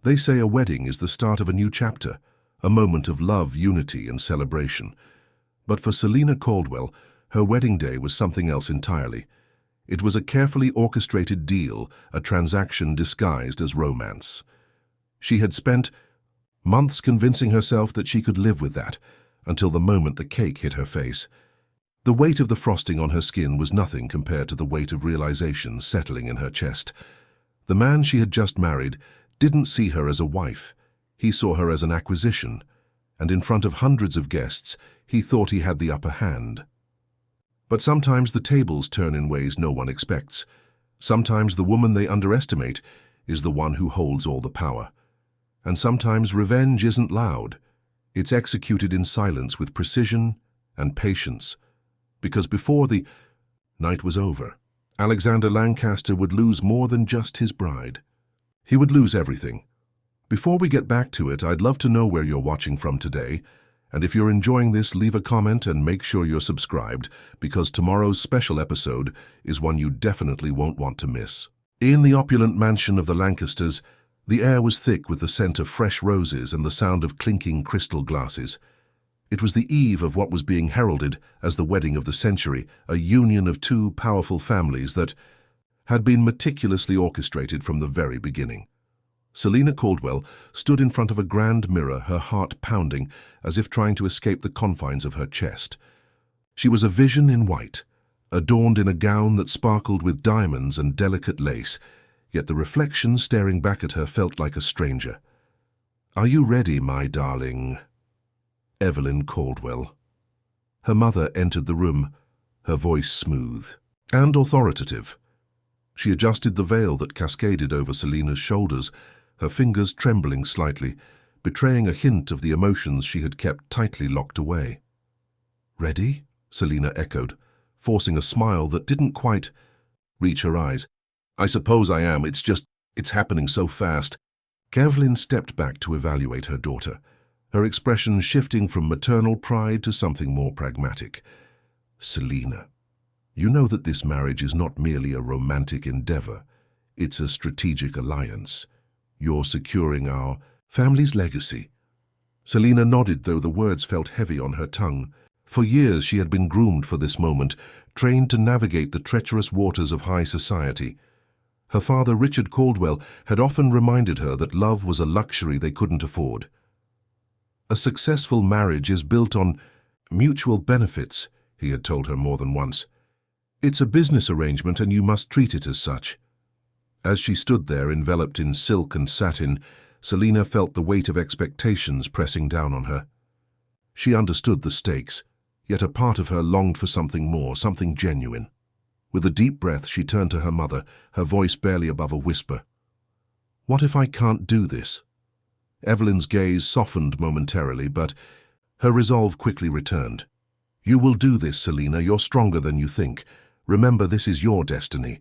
They say a wedding is the start of a new chapter, a moment of love, unity, and celebration. But for Selina Caldwell, her wedding day was something else entirely. It was a carefully orchestrated deal, a transaction disguised as romance. She had spent months convincing herself that she could live with that, until the moment the cake hit her face. The weight of the frosting on her skin was nothing compared to the weight of realization settling in her chest. The man she had just married didn't see her as a wife. He saw her as an acquisition, and in front of hundreds of guests, he thought he had the upper hand. But sometimes the tables turn in ways no one expects. Sometimes the woman they underestimate is the one who holds all the power. And sometimes revenge isn't loud. It's executed in silence with precision and patience. Because before the night was over, Alexander Lancaster would lose more than just his bride. He would lose everything. Before we get back to it, I'd love to know where you're watching from today. And if you're enjoying this, leave a comment and make sure you're subscribed, because tomorrow's special episode is one you definitely won't want to miss. In the opulent mansion of the Lancasters, the air was thick with the scent of fresh roses and the sound of clinking crystal glasses. It was the eve of what was being heralded as the wedding of the century, a union of two powerful families that had been meticulously orchestrated from the very beginning. Selina Caldwell stood in front of a grand mirror, her heart pounding as if trying to escape the confines of her chest. She was a vision in white, adorned in a gown that sparkled with diamonds and delicate lace, yet the reflection staring back at her felt like a stranger. "Are you ready, my darling?" Evelyn Caldwell. Her mother entered the room, her voice smooth and authoritative. She adjusted the veil that cascaded over Selina's shoulders, her fingers trembling slightly, betraying a hint of the emotions she had kept tightly locked away. "Ready?" Selina echoed, forcing a smile that didn't quite reach her eyes. "I suppose I am. It's happening so fast." Evelyn stepped back to evaluate her daughter, her expression shifting from maternal pride to something more pragmatic. "Selina, you know that this marriage is not merely a romantic endeavor. It's a strategic alliance. You're securing our family's legacy." Selina nodded, though the words felt heavy on her tongue. For years she had been groomed for this moment, trained to navigate the treacherous waters of high society. Her father, Richard Caldwell, had often reminded her that love was a luxury they couldn't afford. "A successful marriage is built on mutual benefits," he had told her more than once. "It's a business arrangement and you must treat it as such." As she stood there, enveloped in silk and satin, Selina felt the weight of expectations pressing down on her. She understood the stakes, yet a part of her longed for something more, something genuine. With a deep breath, she turned to her mother, her voice barely above a whisper. "What if I can't do this?" Evelyn's gaze softened momentarily, but her resolve quickly returned. "You will do this, Selina. You're stronger than you think. Remember, this is your destiny."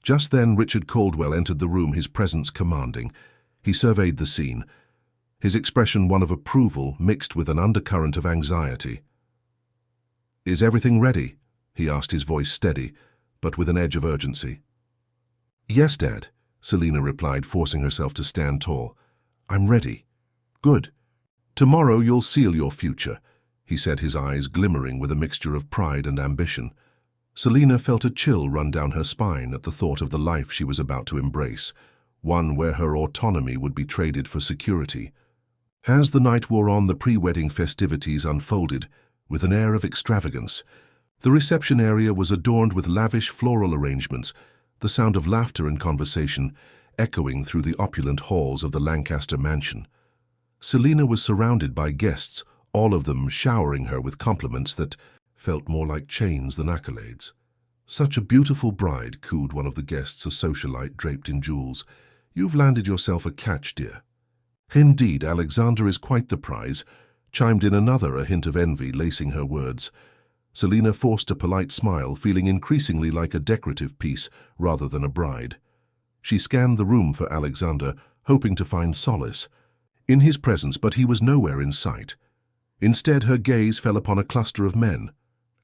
Just then, Richard Caldwell entered the room, his presence commanding. He surveyed the scene, his expression one of approval mixed with an undercurrent of anxiety. "Is everything ready?" he asked, his voice steady, but with an edge of urgency. "Yes, Dad," Selina replied, forcing herself to stand tall. "I'm ready." "Good. Tomorrow you'll seal your future," he said, his eyes glimmering with a mixture of pride and ambition. Selina felt a chill run down her spine at the thought of the life she was about to embrace, one where her autonomy would be traded for security. As the night wore on, the pre-wedding festivities unfolded with an air of extravagance. The reception area was adorned with lavish floral arrangements, the sound of laughter and conversation echoing through the opulent halls of the Lancaster mansion. Selina was surrounded by guests, all of them showering her with compliments that felt more like chains than accolades. "Such a beautiful bride," cooed one of the guests, a socialite draped in jewels. "You've landed yourself a catch, dear." "Indeed, Alexander is quite the prize," chimed in another, a hint of envy lacing her words. Selina forced a polite smile, feeling increasingly like a decorative piece rather than a bride. She scanned the room for Alexander, hoping to find solace in his presence, but he was nowhere in sight. Instead, her gaze fell upon a cluster of men,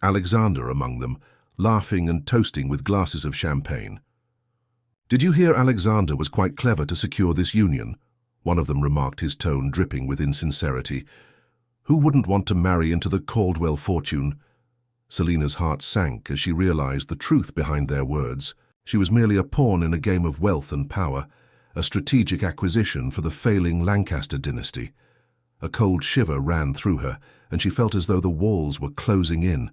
Alexander among them, laughing and toasting with glasses of champagne. "Did you hear Alexander was quite clever to secure this union?" one of them remarked, his tone dripping with insincerity. Who wouldn't want to marry into the Caldwell fortune? Selina's heart sank as she realized the truth behind their words. She was merely a pawn in a game of wealth and power, a strategic acquisition for the failing Lancaster dynasty. A cold shiver ran through her, and she felt as though the walls were closing in.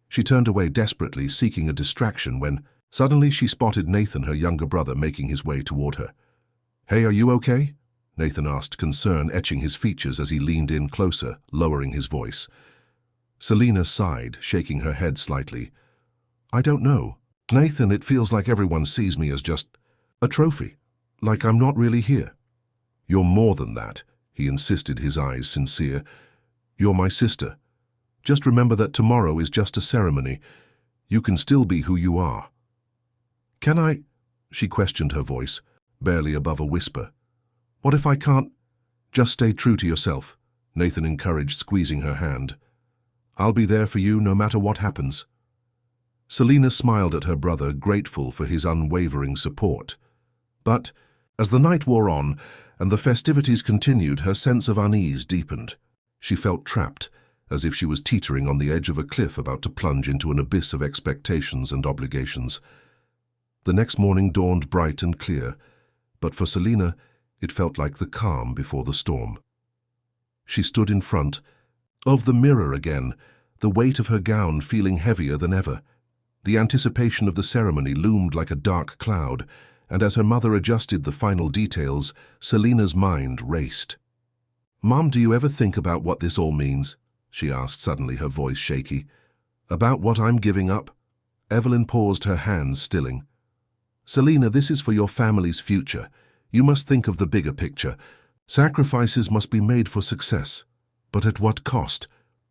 She turned away desperately, seeking a distraction, when suddenly she spotted Nathan, her younger brother, making his way toward her. "Hey, are you okay?" Nathan asked, concern etching his features as he leaned in closer, lowering his voice. Selina sighed, shaking her head slightly. "I don't know. Nathan, it feels like everyone sees me as just a trophy, like I'm not really here." "You're more than that," he insisted, his eyes sincere. "You're my sister. Just remember that tomorrow is just a ceremony. You can still be who you are." "Can I?" she questioned, her voice barely above a whisper. "What if I can't?" "Just stay true to yourself," Nathan encouraged, squeezing her hand. "I'll be there for you no matter what happens." Selina smiled at her brother, grateful for his unwavering support. But as the night wore on and the festivities continued, her sense of unease deepened. She felt trapped, as if she was teetering on the edge of a cliff about to plunge into an abyss of expectations and obligations. The next morning dawned bright and clear, but for Selina, it felt like the calm before the storm. She stood in front of the mirror again, the weight of her gown feeling heavier than ever. The anticipation of the ceremony loomed like a dark cloud, and as her mother adjusted the final details, Selina's mind raced. "Mom, do you ever think about what this all means?" she asked suddenly, her voice shaky. "About what I'm giving up?" Evelyn paused, her hands stilling. "Selina, this is for your family's future. You must think of the bigger picture. Sacrifices must be made for success. But at what cost?"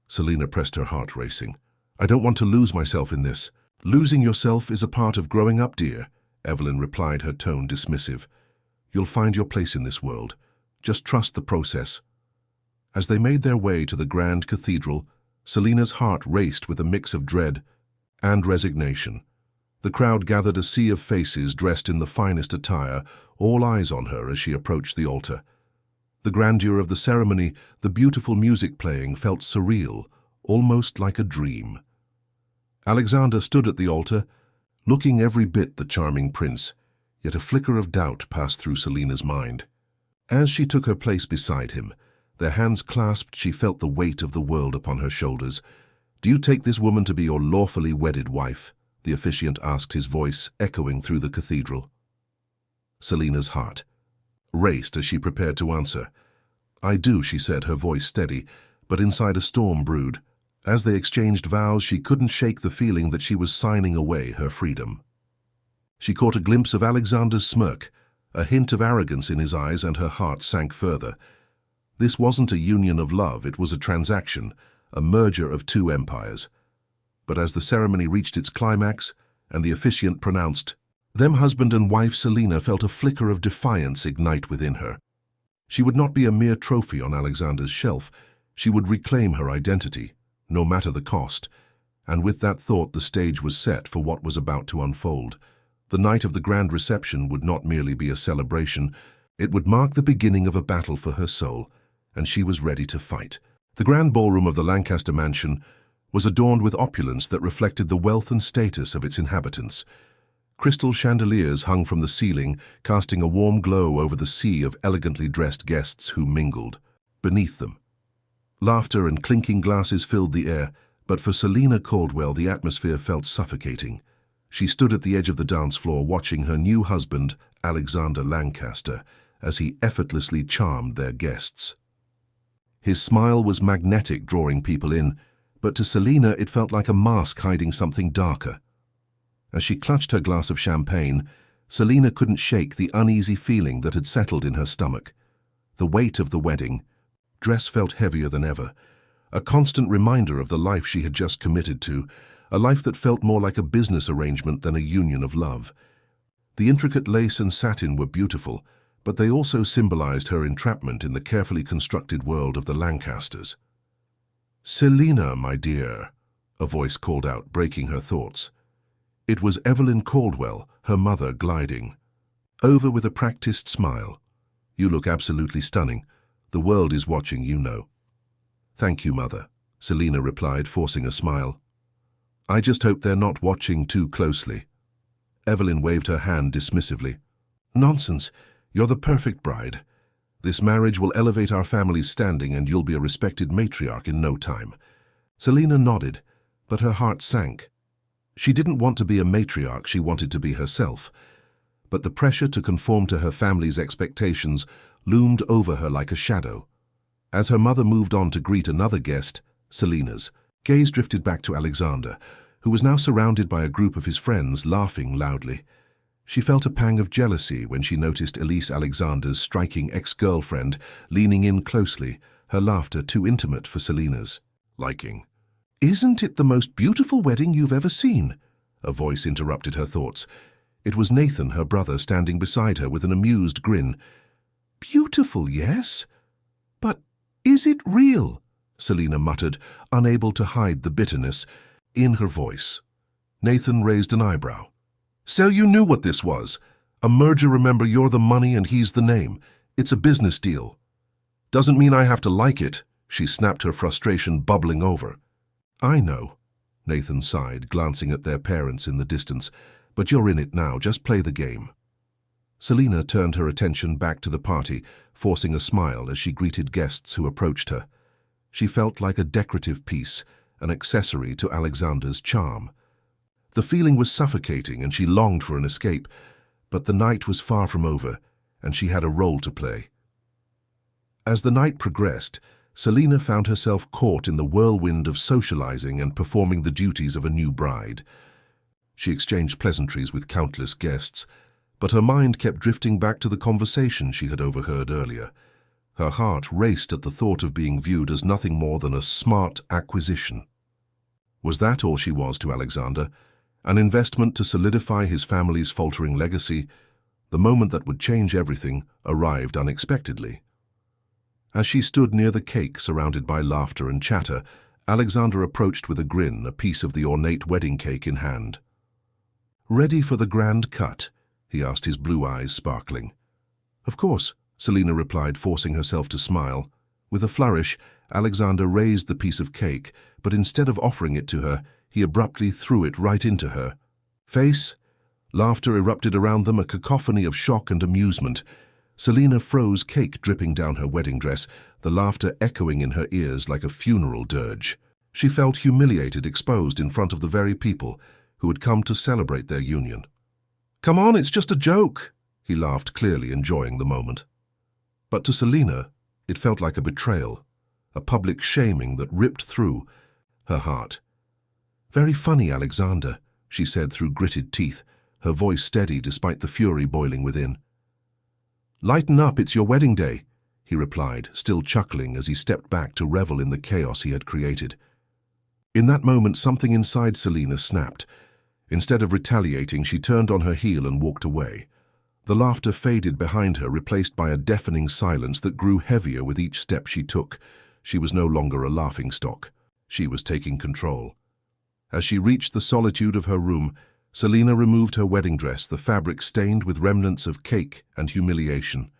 Selina pressed, her heart racing. "I don't want to lose myself in this." "Losing yourself is a part of growing up, dear," Evelyn replied, her tone dismissive. "You'll find your place in this world. Just trust the process." As they made their way to the grand cathedral, Selina's heart raced with a mix of dread and resignation. The crowd gathered, a sea of faces dressed in the finest attire, all eyes on her as she approached the altar. The grandeur of the ceremony, the beautiful music playing, felt surreal, almost like a dream. Alexander stood at the altar, looking every bit the charming prince, yet a flicker of doubt passed through Selina's mind. As she took her place beside him, their hands clasped, she felt the weight of the world upon her shoulders. "Do you take this woman to be your lawfully wedded wife?" the officiant asked, his voice echoing through the cathedral. Selina's heart raced as she prepared to answer. "I do," she said, her voice steady, but inside a storm brewed. As they exchanged vows, she couldn't shake the feeling that she was signing away her freedom. She caught a glimpse of Alexander's smirk, a hint of arrogance in his eyes, and her heart sank further. This wasn't a union of love, it was a transaction, a merger of two empires. But as the ceremony reached its climax and the officiant pronounced, "Them husband and wife," Selina felt a flicker of defiance ignite within her. She would not be a mere trophy on Alexander's shelf. She would reclaim her identity, no matter the cost. And with that thought, the stage was set for what was about to unfold. The night of the grand reception would not merely be a celebration, it would mark the beginning of a battle for her soul, and she was ready to fight. The grand ballroom of the Lancaster mansion was adorned with opulence that reflected the wealth and status of its inhabitants. Crystal chandeliers hung from the ceiling, casting a warm glow over the sea of elegantly dressed guests who mingled beneath them. Laughter and clinking glasses filled the air, but for Selina Caldwell the atmosphere felt suffocating. She stood at the edge of the dance floor, watching her new husband, Alexander Lancaster, as he effortlessly charmed their guests. His smile was magnetic, drawing people in, but to Selina it felt like a mask hiding something darker. As she clutched her glass of champagne, Selina couldn't shake the uneasy feeling that had settled in her stomach. The weight of the wedding dress felt heavier than ever, a constant reminder of the life she had just committed to, a life that felt more like a business arrangement than a union of love. The intricate lace and satin were beautiful, but they also symbolized her entrapment in the carefully constructed world of the Lancasters. "Selina, my dear," a voice called out, breaking her thoughts. It was Evelyn Caldwell, her mother, gliding over with a practiced smile. You look absolutely stunning. The world is watching, you know. Thank you, Mother, Selina replied, forcing a smile. I just hope they're not watching too closely. Evelyn waved her hand dismissively. Nonsense. You're the perfect bride. This marriage will elevate our family's standing and you'll be a respected matriarch in no time. Selina nodded, but her heart sank. She didn't want to be a matriarch, she wanted to be herself. But the pressure to conform to her family's expectations loomed over her like a shadow. As her mother moved on to greet another guest, Selina's gaze drifted back to Alexander, who was now surrounded by a group of his friends laughing loudly. She felt a pang of jealousy when she noticed Elise Alexander's striking ex-girlfriend leaning in closely, her laughter too intimate for Selina's liking. Isn't it the most beautiful wedding you've ever seen? A voice interrupted her thoughts. It was Nathan, her brother, standing beside her with an amused grin. Beautiful, yes? But is it real? Selina muttered, unable to hide the bitterness in her voice. Nathan raised an eyebrow. So you knew what this was. A merger, remember, you're the money and he's the name. It's a business deal. Doesn't mean I have to like it, she snapped, her frustration bubbling over. I know, Nathan sighed, glancing at their parents in the distance, but you're in it now, just play the game. Selina turned her attention back to the party, forcing a smile as she greeted guests who approached her. She felt like a decorative piece, an accessory to Alexander's charm. The feeling was suffocating and she longed for an escape, but the night was far from over and she had a role to play. As the night progressed, Selina found herself caught in the whirlwind of socializing and performing the duties of a new bride. She exchanged pleasantries with countless guests, but her mind kept drifting back to the conversation she had overheard earlier. Her heart raced at the thought of being viewed as nothing more than a smart acquisition. Was that all she was to Alexander? An investment to solidify his family's faltering legacy? The moment that would change everything arrived unexpectedly. As she stood near the cake, surrounded by laughter and chatter, Alexander approached with a grin, a piece of the ornate wedding cake in hand. "Ready for the grand cut?" he asked, his blue eyes sparkling. "Of course," Selina replied, forcing herself to smile. With a flourish, Alexander raised the piece of cake, but instead of offering it to her, he abruptly threw it right into her face. Laughter erupted around them, a cacophony of shock and amusement. Selina froze, cake dripping down her wedding dress, the laughter echoing in her ears like a funeral dirge. She felt humiliated, exposed in front of the very people who had come to celebrate their union. "Come on, it's just a joke," he laughed, clearly enjoying the moment. But to Selina, it felt like a betrayal, a public shaming that ripped through her heart. "Very funny, Alexander," she said through gritted teeth, her voice steady despite the fury boiling within. "Lighten up, it's your wedding day," he replied, still chuckling as he stepped back to revel in the chaos he had created. In that moment, something inside Selina snapped. Instead of retaliating, she turned on her heel and walked away. The laughter faded behind her, replaced by a deafening silence that grew heavier with each step she took. She was no longer a laughingstock. She was taking control. As she reached the solitude of her room, Selina removed her wedding dress, the fabric stained with remnants of cake and humiliation.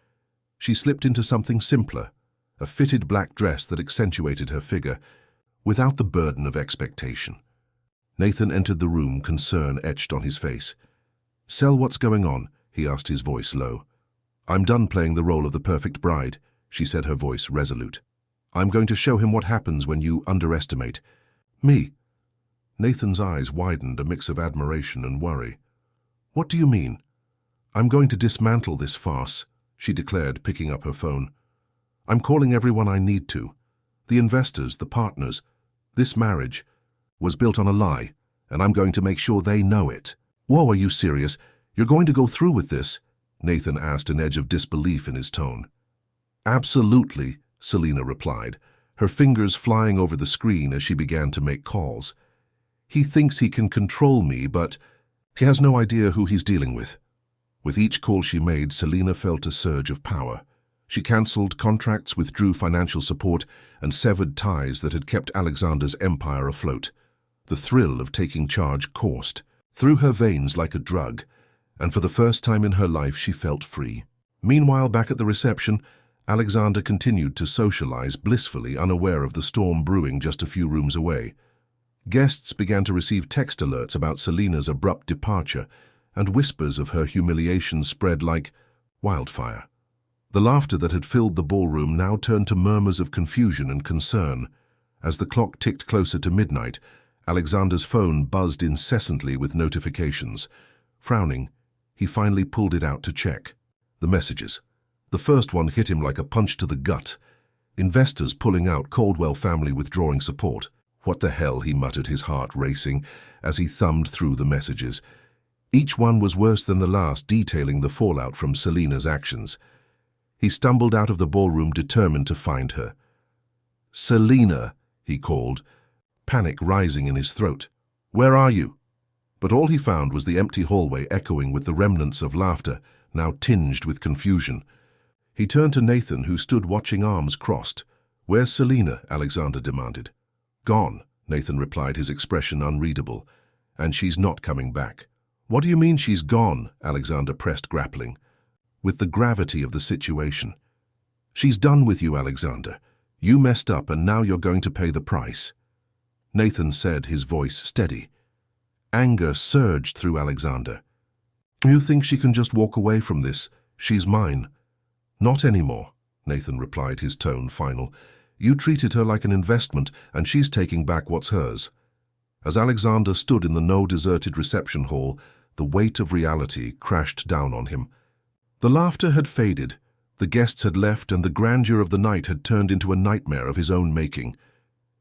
She slipped into something simpler, a fitted black dress that accentuated her figure, without the burden of expectation. Nathan entered the room, concern etched on his face. "Sel, what's going on?" he asked, his voice low. "I'm done playing the role of the perfect bride," she said, her voice resolute. "I'm going to show him what happens when you underestimate me." Nathan's eyes widened, a mix of admiration and worry. "What do you mean?" "I'm going to dismantle this farce," she declared, picking up her phone. "I'm calling everyone I need to. The investors, the partners. This marriage was built on a lie, and I'm going to make sure they know it." "Whoa, are you serious? You're going to go through with this?" Nathan asked, an edge of disbelief in his tone. "Absolutely," Selina replied, her fingers flying over the screen as she began to make calls. "He thinks he can control me, but he has no idea who he's dealing with." With each call she made, Selina felt a surge of power. She cancelled contracts, withdrew financial support, and severed ties that had kept Alexander's empire afloat. The thrill of taking charge coursed through her veins like a drug, and for the first time in her life she felt free. Meanwhile, back at the reception, Alexander continued to socialize blissfully, unaware of the storm brewing just a few rooms away. Guests began to receive text alerts about Selina's abrupt departure, and whispers of her humiliation spread like wildfire. The laughter that had filled the ballroom now turned to murmurs of confusion and concern. As the clock ticked closer to midnight, Alexander's phone buzzed incessantly with notifications. Frowning, he finally pulled it out to check. The messages. The first one hit him like a punch to the gut. Investors pulling out, Caldwell family withdrawing support. What the hell, he muttered, his heart racing as he thumbed through the messages. Each one was worse than the last, detailing the fallout from Selina's actions. He stumbled out of the ballroom, determined to find her. "Selina," he called, panic rising in his throat. "Where are you?" But all he found was the empty hallway echoing with the remnants of laughter, now tinged with confusion. He turned to Nathan, who stood watching, arms crossed. "Where's Selina?" Alexander demanded. "Gone," Nathan replied, his expression unreadable. "And she's not coming back." "What do you mean she's gone?" Alexander pressed, grappling with the gravity of the situation. "She's done with you, Alexander. You messed up and now you're going to pay the price." Nathan said, his voice steady. Anger surged through Alexander. "You think she can just walk away from this? She's mine." "Not anymore," Nathan replied, his tone final. "You treated her like an investment, and she's taking back what's hers." As Alexander stood in the no-deserted reception hall, the weight of reality crashed down on him. The laughter had faded, the guests had left, and the grandeur of the night had turned into a nightmare of his own making.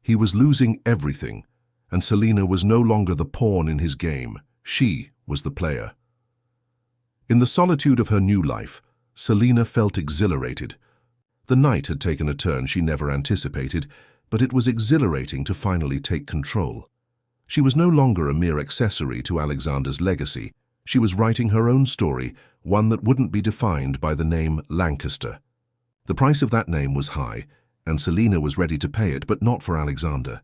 He was losing everything, and Selina was no longer the pawn in his game. She was the player. In the solitude of her new life, Selina felt exhilarated. The night had taken a turn she never anticipated, but it was exhilarating to finally take control. She was no longer a mere accessory to Alexander's legacy. She was writing her own story, one that wouldn't be defined by the name Lancaster. The price of that name was high, and Selina was ready to pay it, but not for Alexander.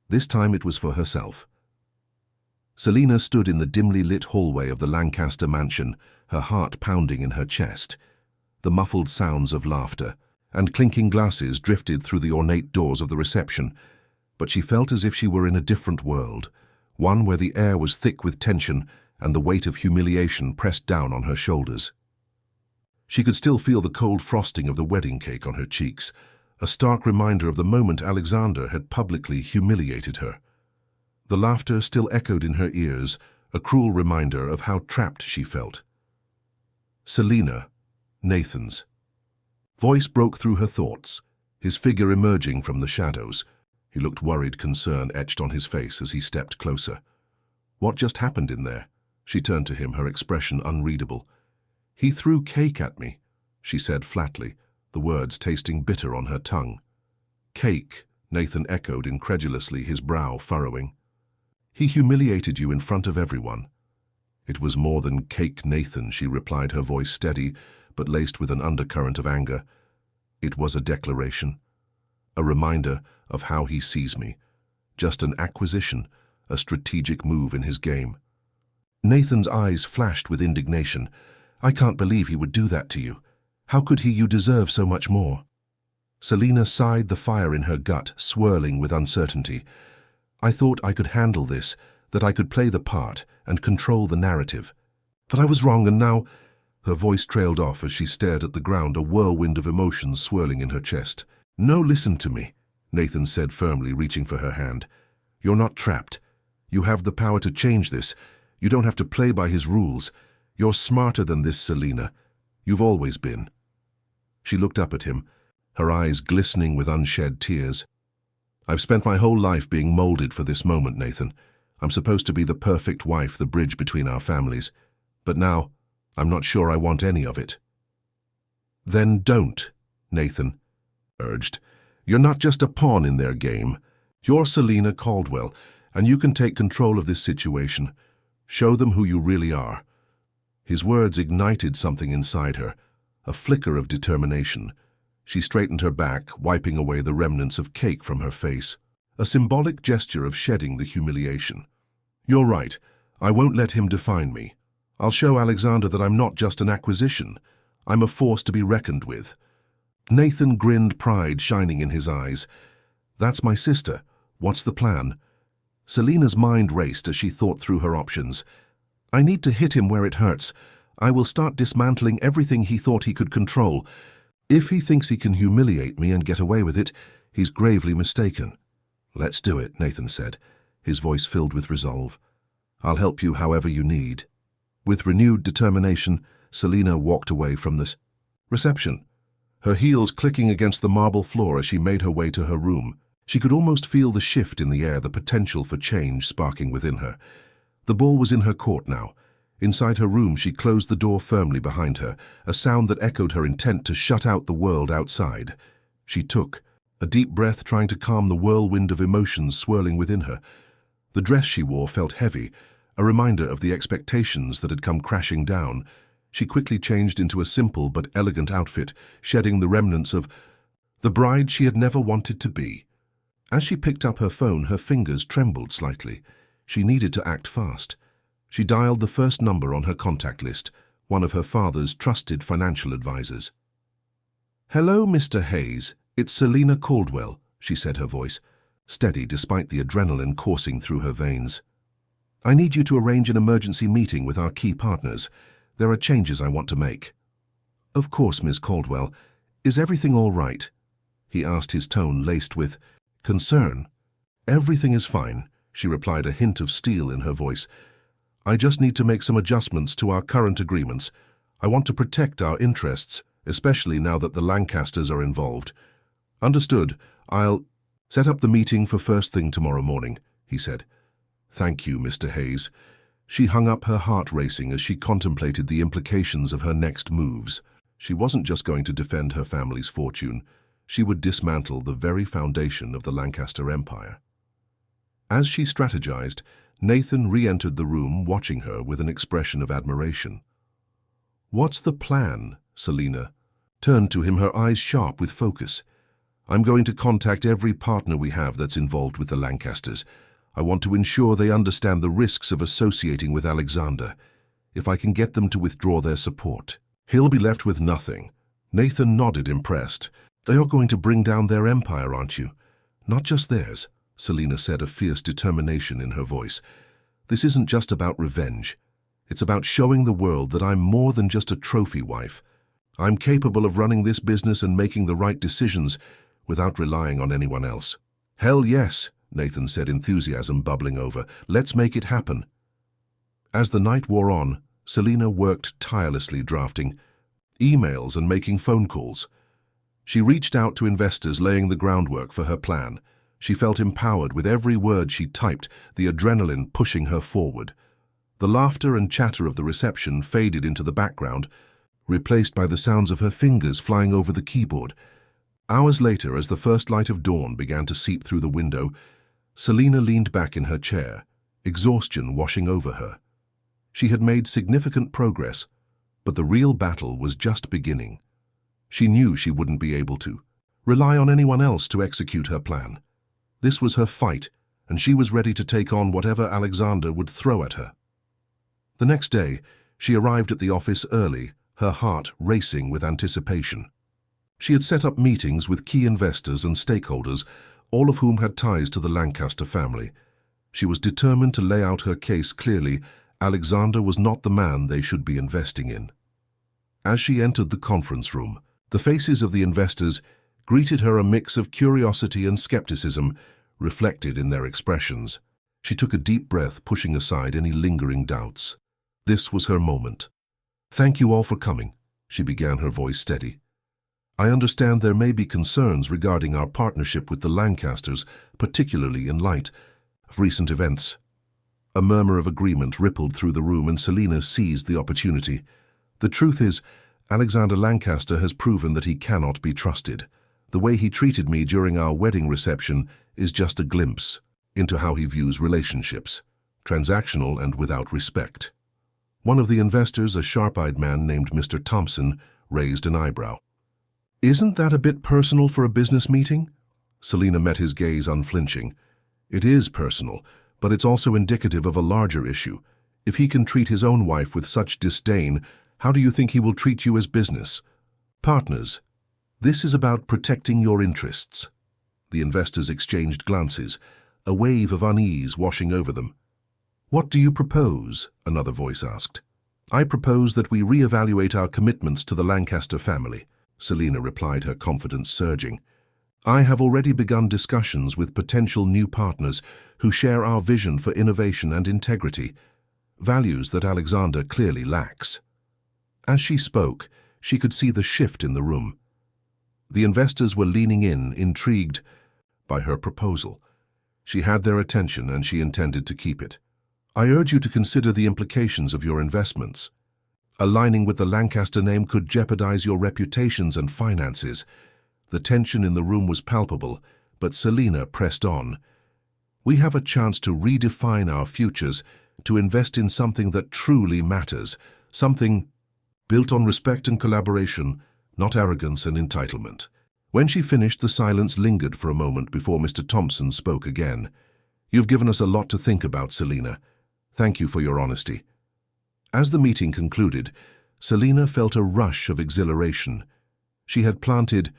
This time it was for herself. Selina stood in the dimly lit hallway of the Lancaster mansion, her heart pounding in her chest. The muffled sounds of laughter and clinking glasses drifted through the ornate doors of the reception, but she felt as if she were in a different world, one where the air was thick with tension and the weight of humiliation pressed down on her shoulders. She could still feel the cold frosting of the wedding cake on her cheeks, a stark reminder of the moment Alexander had publicly humiliated her. The laughter still echoed in her ears, a cruel reminder of how trapped she felt. "Selina," Nathan's voice broke through her thoughts, his figure emerging from the shadows. He looked worried, concern etched on his face as he stepped closer. "What just happened in there?" She turned to him, her expression unreadable. "He threw cake at me," she said flatly, the words tasting bitter on her tongue. "Cake," Nathan echoed incredulously, his brow furrowing. "He humiliated you in front of everyone." "It was more than cake, Nathan," she replied, her voice steady, but laced with an undercurrent of anger. "It was a declaration, a reminder of how he sees me. Just an acquisition, a strategic move in his game." Nathan's eyes flashed with indignation. "I can't believe he would do that to you. How could he? You deserve so much more." Selina sighed, the fire in her gut swirling with uncertainty. "I thought I could handle this, that I could play the part and control the narrative. But I was wrong, and now—" Her voice trailed off as she stared at the ground, a whirlwind of emotions swirling in her chest. "No, listen to me," Nathan said firmly, reaching for her hand. "You're not trapped. You have the power to change this. You don't have to play by his rules. You're smarter than this, Selina. You've always been." She looked up at him, her eyes glistening with unshed tears. "I've spent my whole life being molded for this moment, Nathan. I'm supposed to be the perfect wife, the bridge between our families. But now, I'm not sure I want any of it." "Then don't," Nathan urged. "You're not just a pawn in their game. You're Selina Caldwell, and you can take control of this situation. Show them who you really are." His words ignited something inside her, a flicker of determination. She straightened her back, wiping away the remnants of cake from her face, a symbolic gesture of shedding the humiliation. "You're right. I won't let him define me. I'll show Alexander that I'm not just an acquisition. I'm a force to be reckoned with." Nathan grinned, pride shining in his eyes. "That's my sister. What's the plan?" Selina's mind raced as she thought through her options. "I need to hit him where it hurts. I will start dismantling everything he thought he could control. If he thinks he can humiliate me and get away with it, he's gravely mistaken." "Let's do it," Nathan said, his voice filled with resolve. "I'll help you however you need." With renewed determination, Selina walked away from the reception, her heels clicking against the marble floor as she made her way to her room. She could almost feel the shift in the air, the potential for change sparking within her. The ball was in her court now. Inside her room, she closed the door firmly behind her, a sound that echoed her intent to shut out the world outside. She took a deep breath, trying to calm the whirlwind of emotions swirling within her. The dress she wore felt heavy, a reminder of the expectations that had come crashing down. She quickly changed into a simple but elegant outfit, shedding the remnants of the bride she had never wanted to be. As she picked up her phone, her fingers trembled slightly. She needed to act fast. She dialed the first number on her contact list, one of her father's trusted financial advisors. "Hello, Mr. Hayes. It's Selina Caldwell," she said, her voice steady despite the adrenaline coursing through her veins. "I need you to arrange an emergency meeting with our key partners. There are changes I want to make." "Of course, Miss Caldwell. Is everything all right?" he asked, his tone laced with concern. "Everything is fine," she replied, a hint of steel in her voice. "I just need to make some adjustments to our current agreements. I want to protect our interests, especially now that the Lancasters are involved." "Understood. I'll set up the meeting for first thing tomorrow morning," he said. "Thank you, Mr. Hayes." She hung up, her heart racing as she contemplated the implications of her next moves. She wasn't just going to defend her family's fortune. She would dismantle the very foundation of the Lancaster Empire. As she strategized, Nathan re-entered the room, watching her with an expression of admiration. "What's the plan?" Selina turned to him, her eyes sharp with focus. "I'm going to contact every partner we have that's involved with the Lancasters. I want to ensure they understand the risks of associating with Alexander. If I can get them to withdraw their support, he'll be left with nothing." Nathan nodded, impressed. "They are going to bring down their empire, aren't you?" "Not just theirs," Selina said, a fierce determination in her voice. "This isn't just about revenge. It's about showing the world that I'm more than just a trophy wife. I'm capable of running this business and making the right decisions without relying on anyone else." "Hell yes," Nathan said, enthusiasm bubbling over. "Let's make it happen." As the night wore on, Selina worked tirelessly, drafting emails and making phone calls. She reached out to investors, laying the groundwork for her plan. She felt empowered with every word she typed, the adrenaline pushing her forward. The laughter and chatter of the reception faded into the background, replaced by the sounds of her fingers flying over the keyboard. Hours later, as the first light of dawn began to seep through the window, Selina leaned back in her chair, exhaustion washing over her. She had made significant progress, but the real battle was just beginning. She knew she wouldn't be able to rely on anyone else to execute her plan. This was her fight, and she was ready to take on whatever Alexander would throw at her. The next day, she arrived at the office early, her heart racing with anticipation. She had set up meetings with key investors and stakeholders, all of whom had ties to the Lancaster family. She was determined to lay out her case clearly. Alexander was not the man they should be investing in. As she entered the conference room, the faces of the investors greeted her, a mix of curiosity and skepticism reflected in their expressions. She took a deep breath, pushing aside any lingering doubts. This was her moment. "Thank you all for coming," she began, her voice steady. "I understand there may be concerns regarding our partnership with the Lancasters, particularly in light of recent events." A murmur of agreement rippled through the room, and Selina seized the opportunity. "The truth is, Alexander Lancaster has proven that he cannot be trusted. The way he treated me during our wedding reception is just a glimpse into how he views relationships, transactional and without respect." One of the investors, a sharp-eyed man named Mr. Thompson, raised an eyebrow. "Isn't that a bit personal for a business meeting?" Selina met his gaze, unflinching. "It is personal, but it's also indicative of a larger issue. If he can treat his own wife with such disdain, How do you think he will treat you as business? Partners. This is about protecting your interests. The investors exchanged glances, a wave of unease washing over them. What do you propose? Another voice asked. I propose that we re-evaluate our commitments to the Lancaster family, Selina replied, her confidence surging. I have already begun discussions with potential new partners who share our vision for innovation and integrity, values that Alexander clearly lacks. As she spoke, she could see the shift in the room. The investors were leaning in, intrigued by her proposal. She had their attention and she intended to keep it. I urge you to consider the implications of your investments. Aligning with the Lancaster name could jeopardize your reputations and finances. The tension in the room was palpable, but Selina pressed on. We have a chance to redefine our futures, to invest in something that truly matters, something built on respect and collaboration, not arrogance and entitlement. When she finished, the silence lingered for a moment before Mr. Thompson spoke again. You've given us a lot to think about, Selina. Thank you for your honesty. As the meeting concluded, Selina felt a rush of exhilaration. She had planted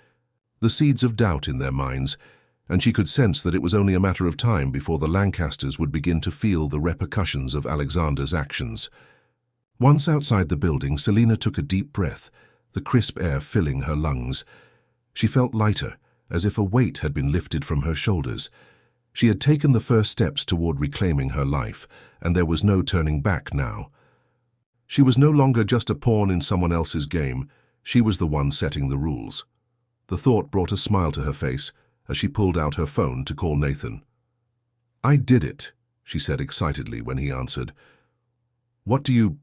the seeds of doubt in their minds, and she could sense that it was only a matter of time before the Lancasters would begin to feel the repercussions of Alexander's actions. Once outside the building, Selina took a deep breath, the crisp air filling her lungs. She felt lighter, as if a weight had been lifted from her shoulders. She had taken the first steps toward reclaiming her life, and there was no turning back now. She was no longer just a pawn in someone else's game. She was the one setting the rules. The thought brought a smile to her face as she pulled out her phone to call Nathan. I did it, she said excitedly when he answered. What do you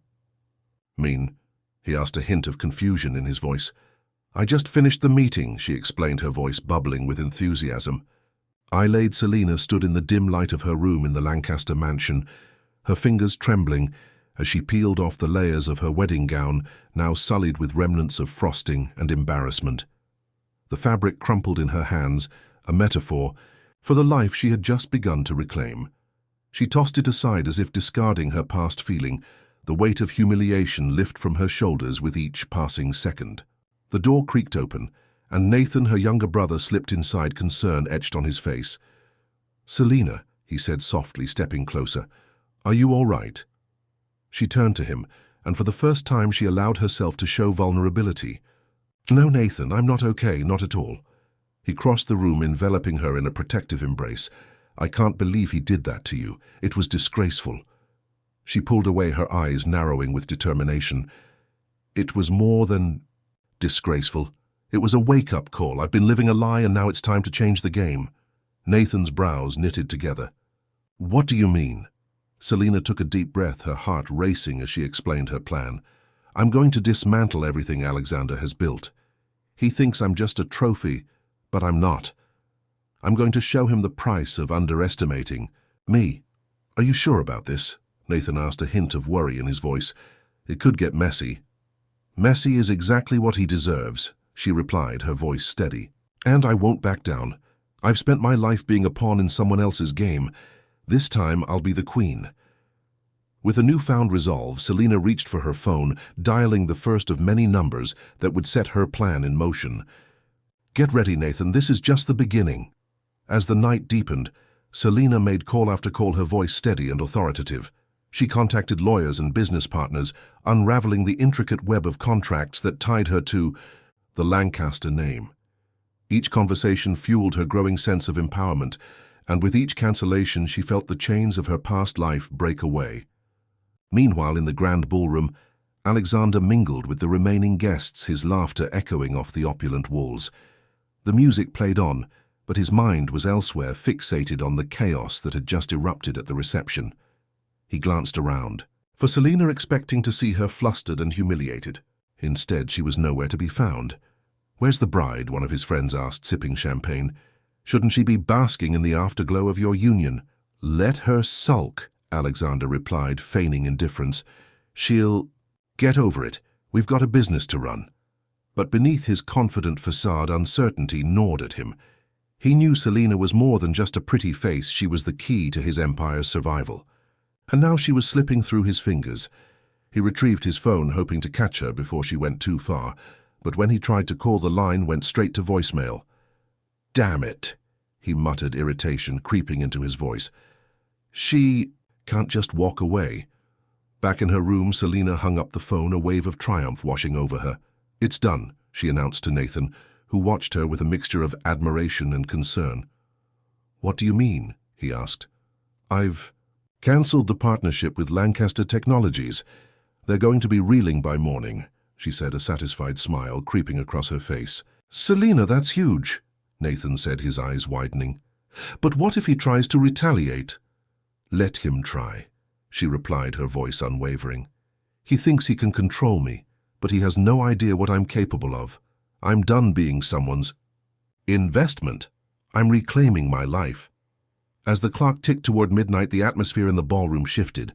mean? He asked, a hint of confusion in his voice. I just finished the meeting, she explained, her voice bubbling with enthusiasm. Eyelid Selina stood in the dim light of her room in the Lancaster mansion, her fingers trembling as she peeled off the layers of her wedding gown, now sullied with remnants of frosting and embarrassment. The fabric crumpled in her hands, a metaphor for the life she had just begun to reclaim. She tossed it aside as if discarding her past feeling, the weight of humiliation lift from her shoulders with each passing second. The door creaked open, and Nathan, her younger brother, slipped inside, concern etched on his face. Selina, he said softly, stepping closer, are you all right? She turned to him, and for the first time she allowed herself to show vulnerability. No, Nathan, I'm not okay, not at all. He crossed the room, enveloping her in a protective embrace. I can't believe he did that to you. It was disgraceful. She pulled away, her eyes narrowing with determination. It was more than disgraceful. It was a wake-up call. I've been living a lie and now it's time to change the game. Nathan's brows knitted together. What do you mean? Selina took a deep breath, her heart racing as she explained her plan. I'm going to dismantle everything Alexander has built. He thinks I'm just a trophy, but I'm not. I'm going to show him the price of underestimating me. Are you sure about this? Nathan asked, a hint of worry in his voice. It could get messy. Messy is exactly what he deserves, she replied, her voice steady. And I won't back down. I've spent my life being a pawn in someone else's game. This time I'll be the queen. With a newfound resolve, Selina reached for her phone, dialing the first of many numbers that would set her plan in motion. Get ready, Nathan, this is just the beginning. As the night deepened, Selina made call after call, her voice steady and authoritative. She contacted lawyers and business partners, unraveling the intricate web of contracts that tied her to the Lancaster name. Each conversation fueled her growing sense of empowerment, and with each cancellation she felt the chains of her past life break away. Meanwhile, in the grand ballroom, Alexander mingled with the remaining guests, his laughter echoing off the opulent walls. The music played on, but his mind was elsewhere, fixated on the chaos that had just erupted at the reception. He glanced around, for Selina expecting to see her flustered and humiliated. Instead, she was nowhere to be found. Where's the bride? One of his friends asked, sipping champagne. Shouldn't she be basking in the afterglow of your union? Let her sulk, Alexander replied, feigning indifference. She'll get over it. We've got a business to run. But beneath his confident facade, uncertainty gnawed at him. He knew Selina was more than just a pretty face. She was the key to his empire's survival. And now she was slipping through his fingers. He retrieved his phone, hoping to catch her before she went too far, but when he tried to call, the line went straight to voicemail. "Damn it," he muttered, irritation creeping into his voice. She can't just walk away. Back in her room, Selina hung up the phone, a wave of triumph washing over her. "It's done," she announced to Nathan, who watched her with a mixture of admiration and concern. "What do you mean?" he asked. "I've cancelled the partnership with Lancaster Technologies. They're going to be reeling by morning," she said, a satisfied smile creeping across her face. "Selina, that's huge," Nathan said, his eyes widening. "But what if he tries to retaliate?" "Let him try," she replied, her voice unwavering. "He thinks he can control me, but he has no idea what I'm capable of. I'm done being someone's investment. I'm reclaiming my life." As the clock ticked toward midnight, the atmosphere in the ballroom shifted.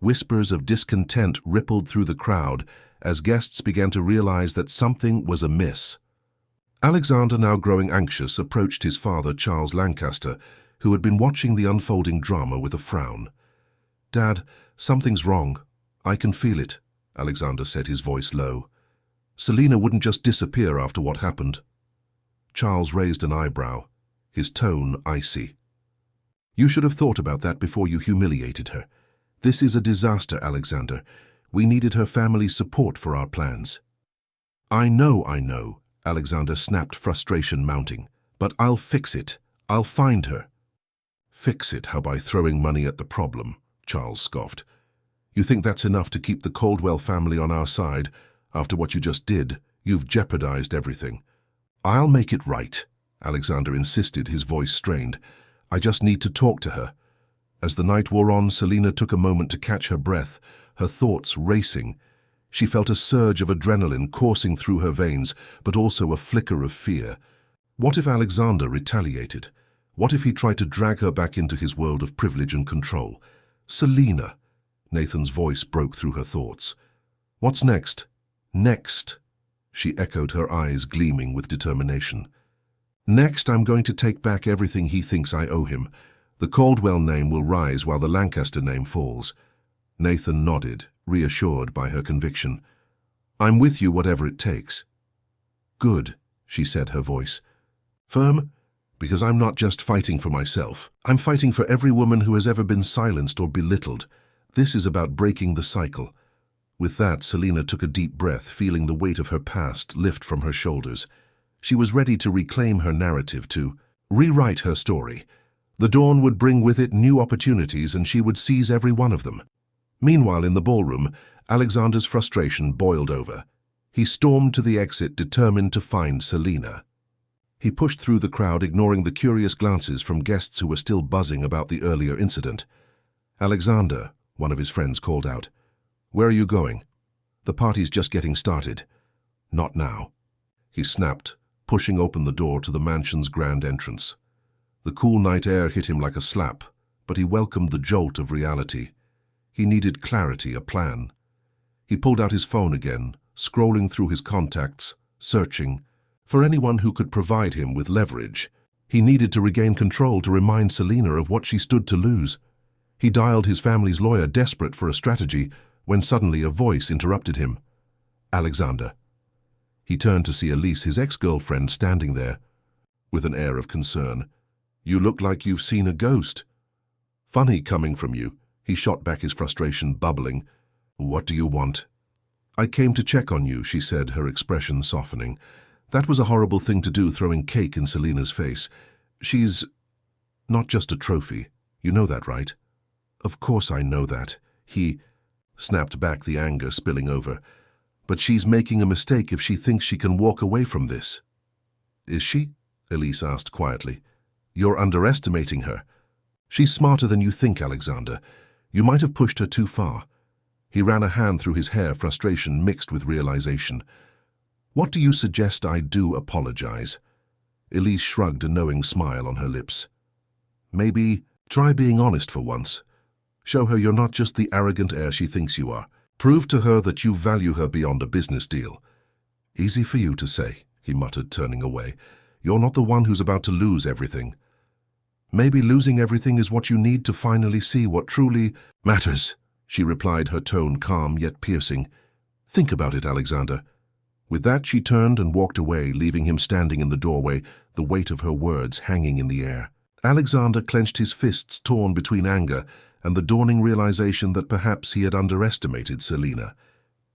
Whispers of discontent rippled through the crowd as guests began to realize that something was amiss. Alexander, now growing anxious, approached his father, Charles Lancaster, who had been watching the unfolding drama with a frown. "Dad, something's wrong. I can feel it," Alexander said, his voice low. "Selina wouldn't just disappear after what happened." Charles raised an eyebrow, his tone icy. "You should have thought about that before you humiliated her. This is a disaster, Alexander. We needed her family's support for our plans." I know," Alexander snapped, frustration mounting. "But I'll fix it. I'll find her." "Fix it? How, by throwing money at the problem?" Charles scoffed. "You think that's enough to keep the Caldwell family on our side? After what you just did, you've jeopardized everything." "I'll make it right," Alexander insisted, his voice strained. "I just need to talk to her." As the night wore on, Selina took a moment to catch her breath, her thoughts racing. She felt a surge of adrenaline coursing through her veins, but also a flicker of fear. What if Alexander retaliated? What if he tried to drag her back into his world of privilege and control? "Selina," Nathan's voice broke through her thoughts. "What's next?" "Next," she echoed, her eyes gleaming with determination. "Next, I'm going to take back everything he thinks I owe him. The Caldwell name will rise while the Lancaster name falls." Nathan nodded, reassured by her conviction. "I'm with you whatever it takes." "Good," she said, her voice firm, "because I'm not just fighting for myself. I'm fighting for every woman who has ever been silenced or belittled. This is about breaking the cycle." With that, Selina took a deep breath, feeling the weight of her past lift from her shoulders. She was ready to reclaim her narrative, to rewrite her story. The dawn would bring with it new opportunities, and she would seize every one of them. Meanwhile, in the ballroom, Alexander's frustration boiled over. He stormed to the exit, determined to find Selina. He pushed through the crowd, ignoring the curious glances from guests who were still buzzing about the earlier incident. "Alexander," one of his friends called out. "Where are you going?" "The party's just getting started." "Not now," he snapped, pushing open the door to the mansion's grand entrance. The cool night air hit him like a slap, but he welcomed the jolt of reality. He needed clarity, a plan. He pulled out his phone again, scrolling through his contacts, searching for anyone who could provide him with leverage. He needed to regain control, to remind Selina of what she stood to lose. He dialed his family's lawyer, desperate for a strategy, when suddenly a voice interrupted him. "Alexander." He turned to see Elise, his ex-girlfriend, standing there, with an air of concern. "You look like you've seen a ghost." "Funny coming from you." He shot back, his frustration bubbling. "What do you want?" "I came to check on you," she said, her expression softening. That was a horrible thing to do, throwing cake in Selina's face. "She's not just a trophy. You know that, right?" "Of course I know that." He snapped back, the anger spilling over. "But she's making a mistake if she thinks she can walk away from this." "Is she?" Elise asked quietly. "You're underestimating her. She's smarter than you think, Alexander. You might have pushed her too far." He ran a hand through his hair, frustration mixed with realization. "What do you suggest I do? Apologize?" Elise shrugged, a knowing smile on her lips. "Maybe try being honest for once. Show her you're not just the arrogant heir she thinks you are. Prove to her that you value her beyond a business deal." "Easy for you to say," he muttered, turning away. "You're not the one who's about to lose everything." "Maybe losing everything is what you need to finally see what truly matters," she replied, her tone calm yet piercing. "Think about it, Alexander." With that, she turned and walked away, leaving him standing in the doorway, the weight of her words hanging in the air. Alexander clenched his fists, torn between anger and the dawning realization that perhaps he had underestimated Selina.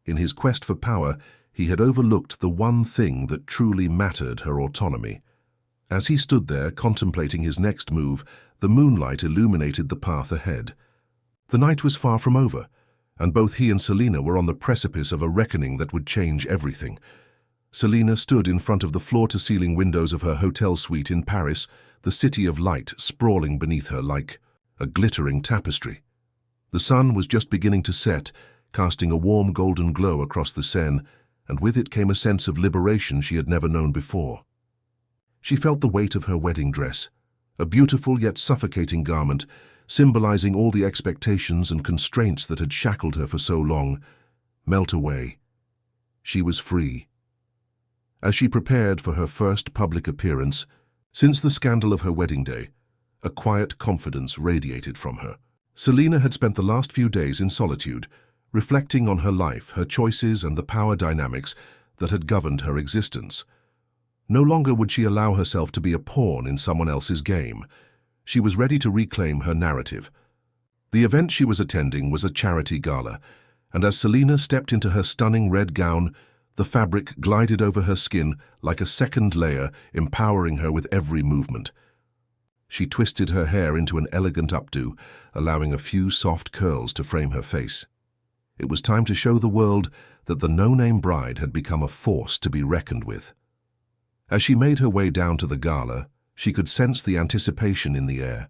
In his quest for power, he had overlooked the one thing that truly mattered: her autonomy. As he stood there, contemplating his next move, the moonlight illuminated the path ahead. The night was far from over, and both he and Selina were on the precipice of a reckoning that would change everything. Selina stood in front of the floor-to-ceiling windows of her hotel suite in Paris, the city of light sprawling beneath her like a glittering tapestry. The sun was just beginning to set, casting a warm golden glow across the Seine, and with it came a sense of liberation she had never known before. She felt the weight of her wedding dress, a beautiful yet suffocating garment, symbolizing all the expectations and constraints that had shackled her for so long, melt away. She was free. As she prepared for her first public appearance, since the scandal of her wedding day, a quiet confidence radiated from her. Selina had spent the last few days in solitude, reflecting on her life, her choices, and the power dynamics that had governed her existence. No longer would she allow herself to be a pawn in someone else's game. She was ready to reclaim her narrative. The event she was attending was a charity gala, and as Selina stepped into her stunning red gown, the fabric glided over her skin like a second layer, empowering her with every movement. She twisted her hair into an elegant updo, allowing a few soft curls to frame her face. It was time to show the world that the no-name bride had become a force to be reckoned with. As she made her way down to the gala, she could sense the anticipation in the air.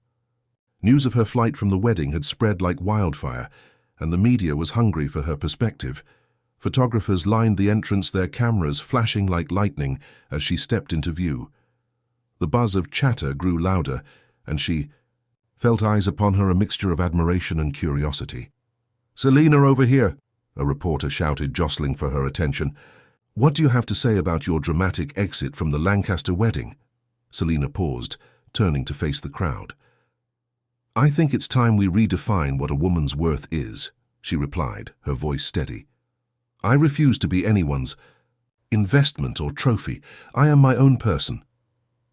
News of her flight from the wedding had spread like wildfire, and the media was hungry for her perspective. Photographers lined the entrance, their cameras flashing like lightning as she stepped into view. The buzz of chatter grew louder, and she felt eyes upon her, a mixture of admiration and curiosity. "Selina, over here," a reporter shouted, jostling for her attention. "What do you have to say about your dramatic exit from the Lancaster wedding?" Selina paused, turning to face the crowd. "I think it's time we redefine what a woman's worth is," she replied, her voice steady. "I refuse to be anyone's investment or trophy. I am my own person."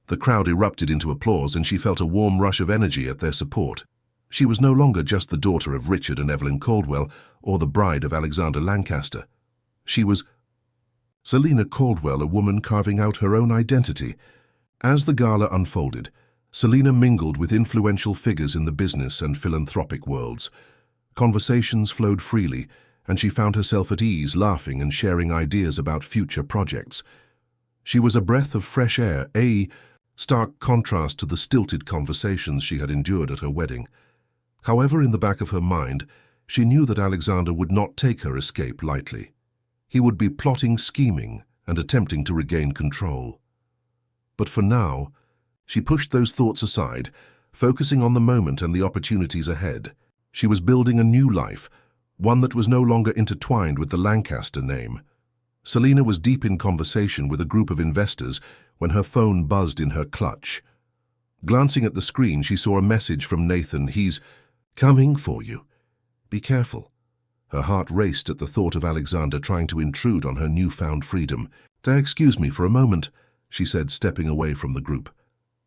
The crowd erupted into applause, and she felt a warm rush of energy at their support. She was no longer just the daughter of Richard and Evelyn Caldwell or the bride of Alexander Lancaster. She was Selina Caldwell, a woman carving out her own identity. As the gala unfolded, Selina mingled with influential figures in the business and philanthropic worlds. Conversations flowed freely, and she found herself at ease, laughing and sharing ideas about future projects. She was a breath of fresh air, a stark contrast to the stilted conversations she had endured at her wedding. However, in the back of her mind, she knew that Alexander would not take her escape lightly. He would be plotting, scheming, and attempting to regain control. But for now, she pushed those thoughts aside, focusing on the moment and the opportunities ahead. She was building a new life, one that was no longer intertwined with the Lancaster name. Selina was deep in conversation with a group of investors when her phone buzzed in her clutch. Glancing at the screen, she saw a message from Nathan. "He's coming for you. Be careful." Her heart raced at the thought of Alexander trying to intrude on her newfound freedom. "Excuse me for a moment," she said, stepping away from the group.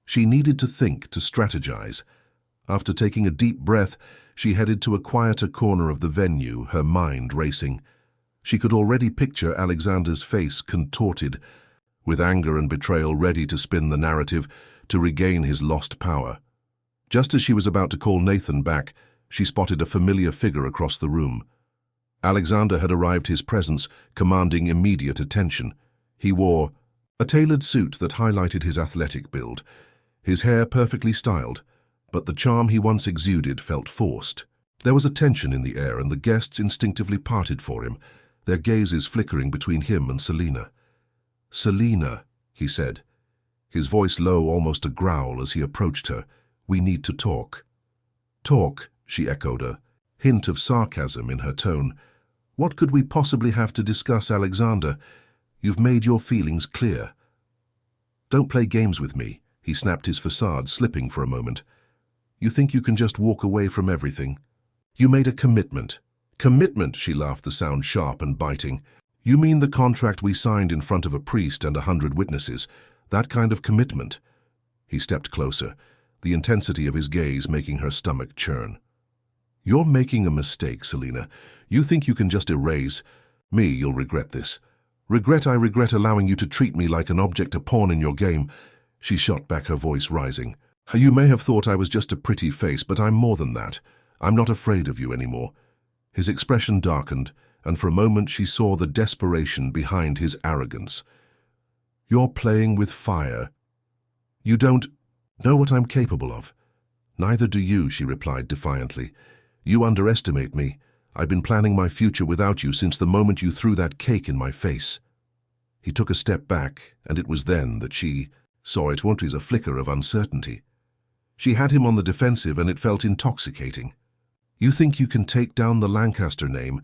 She needed to think, to strategize. After taking a deep breath, she headed to a quieter corner of the venue, her mind racing. She could already picture Alexander's face contorted, with anger and betrayal ready to spin the narrative to regain his lost power. Just as she was about to call Nathan back, she spotted a familiar figure across the room. Alexander had arrived, his presence commanding immediate attention. He wore a tailored suit that highlighted his athletic build, his hair perfectly styled, but the charm he once exuded felt forced. There was a tension in the air, and the guests instinctively parted for him, their gazes flickering between him and Selina. "Selina," he said, his voice low, almost a growl, as he approached her. "We need to talk." "Talk," she echoed, a hint of sarcasm in her tone. "What could we possibly have to discuss, Alexander? You've made your feelings clear." "Don't play games with me," he snapped, his facade slipping for a moment. "You think you can just walk away from everything? You made a commitment. Commitment, she laughed, the sound sharp and biting. You mean the contract we signed in front of a priest and 100 witnesses? That kind of commitment? He stepped closer, the intensity of his gaze making her stomach churn. You're making a mistake, Selina. You think you can just erase me. You'll regret this. I regret allowing you to treat me like an object, a pawn in your game. She shot back, her voice rising. You may have thought I was just a pretty face, but I'm more than that. I'm not afraid of you anymore. His expression darkened, and for a moment she saw the desperation behind his arrogance. You're playing with fire. You don't know what I'm capable of. Neither do you, she replied defiantly. You underestimate me. I've been planning my future without you since the moment you threw that cake in my face. He took a step back, and it was then that she saw it was a flicker of uncertainty. She had him on the defensive, and it felt intoxicating. You think you can take down the Lancaster name?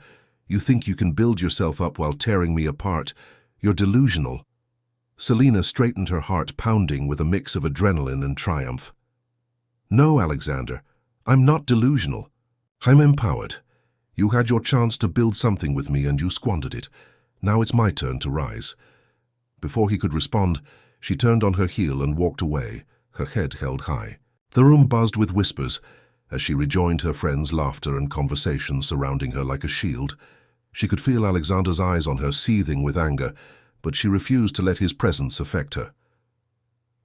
You think you can build yourself up while tearing me apart? You're delusional. Selina straightened, her heart pounding with a mix of adrenaline and triumph. No, Alexander, I'm not delusional. I'm empowered. You had your chance to build something with me and you squandered it. Now it's my turn to rise. Before he could respond, she turned on her heel and walked away, her head held high. The room buzzed with whispers as she rejoined her friends' laughter and conversation surrounding her like a shield. She could feel Alexander's eyes on her, seething with anger, but she refused to let his presence affect her.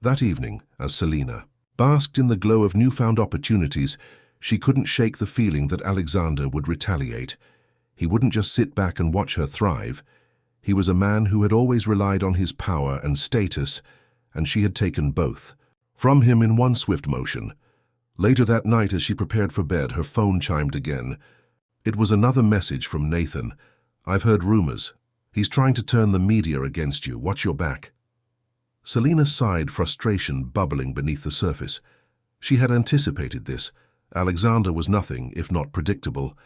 That evening, as Selina basked in the glow of newfound opportunities, she couldn't shake the feeling that Alexander would retaliate. He wouldn't just sit back and watch her thrive. He was a man who had always relied on his power and status, and she had taken both from him in one swift motion. Later that night, as she prepared for bed, her phone chimed again. It was another message from Nathan. I've heard rumors. He's trying to turn the media against you. Watch your back. Selina sighed, frustration bubbling beneath the surface. She had anticipated this. Alexander was nothing if not predictable.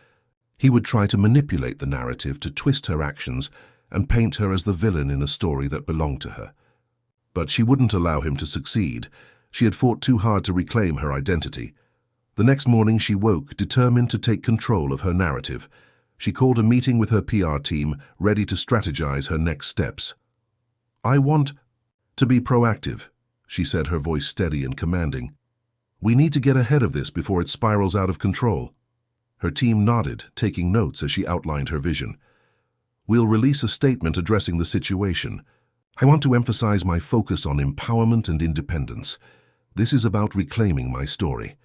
He would try to manipulate the narrative, to twist her actions and paint her as the villain in a story that belonged to her. But she wouldn't allow him to succeed. She had fought too hard to reclaim her identity. The next morning she woke, determined to take control of her narrative. She called a meeting with her PR team, ready to strategize her next steps. I want to be proactive, she said, her voice steady and commanding. We need to get ahead of this before it spirals out of control. Her team nodded, taking notes as she outlined her vision. We'll release a statement addressing the situation. I want to emphasize my focus on empowerment and independence. This is about reclaiming my story.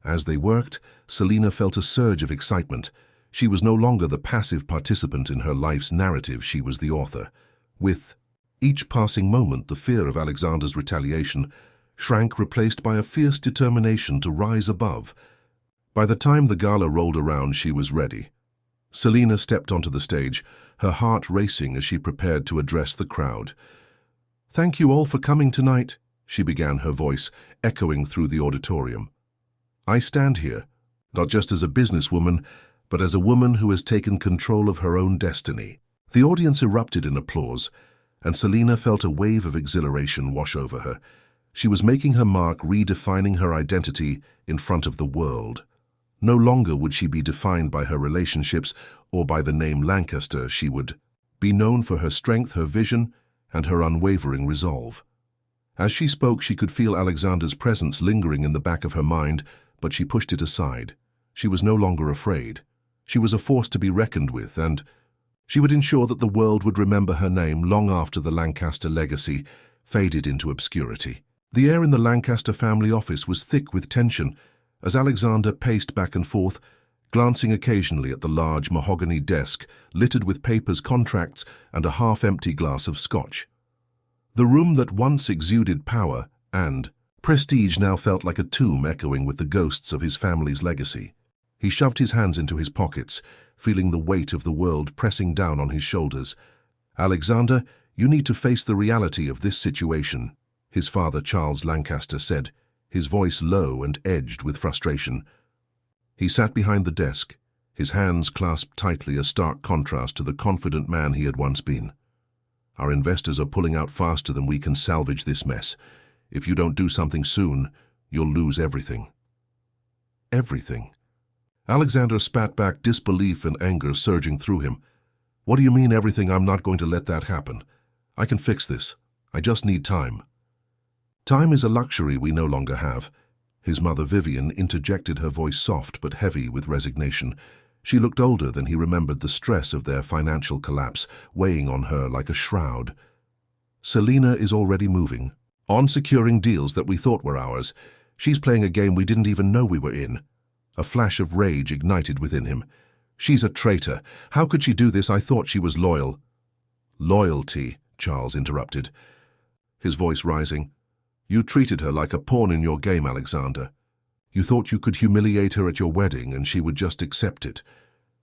As they worked, Selina felt a surge of excitement. She was no longer the passive participant in her life's narrative, she was the author. With each passing moment, the fear of Alexander's retaliation shrank, replaced by a fierce determination to rise above. By the time the gala rolled around, she was ready. Selina stepped onto the stage, her heart racing as she prepared to address the crowd. Thank you all for coming tonight, she began, her voice echoing through the auditorium. I stand here, not just as a businesswoman, but as a woman who has taken control of her own destiny. The audience erupted in applause, and Selina felt a wave of exhilaration wash over her. She was making her mark, redefining her identity in front of the world. No longer would she be defined by her relationships or by the name Lancaster. She would be known for her strength, her vision, and her unwavering resolve. As she spoke, she could feel Alexander's presence lingering in the back of her mind, but she pushed it aside. She was no longer afraid. She was a force to be reckoned with, and she would ensure that the world would remember her name long after the Lancaster legacy faded into obscurity. The air in the Lancaster family office was thick with tension as Alexander paced back and forth, glancing occasionally at the large mahogany desk littered with papers, contracts, and a half-empty glass of scotch. The room that once exuded power and prestige now felt like a tomb echoing with the ghosts of his family's legacy. He shoved his hands into his pockets, feeling the weight of the world pressing down on his shoulders. Alexander, you need to face the reality of this situation, his father Charles Lancaster said, his voice low and edged with frustration. He sat behind the desk, his hands clasped tightly, a stark contrast to the confident man he had once been. Our investors are pulling out faster than we can salvage this mess. If you don't do something soon, you'll lose everything. Everything. Alexander spat back, disbelief and anger surging through him. What do you mean everything? I'm not going to let that happen. I can fix this. I just need time. Time is a luxury we no longer have. His mother Vivian interjected, her voice soft but heavy with resignation. She looked older than he remembered, the stress of their financial collapse weighing on her like a shroud. Selina is already moving on, securing deals that we thought were ours. She's playing a game we didn't even know we were in. A flash of rage ignited within him. She's a traitor. How could she do this? I thought she was loyal. Loyalty, Charles interrupted, his voice rising. You treated her like a pawn in your game, Alexander. You thought you could humiliate her at your wedding and she would just accept it.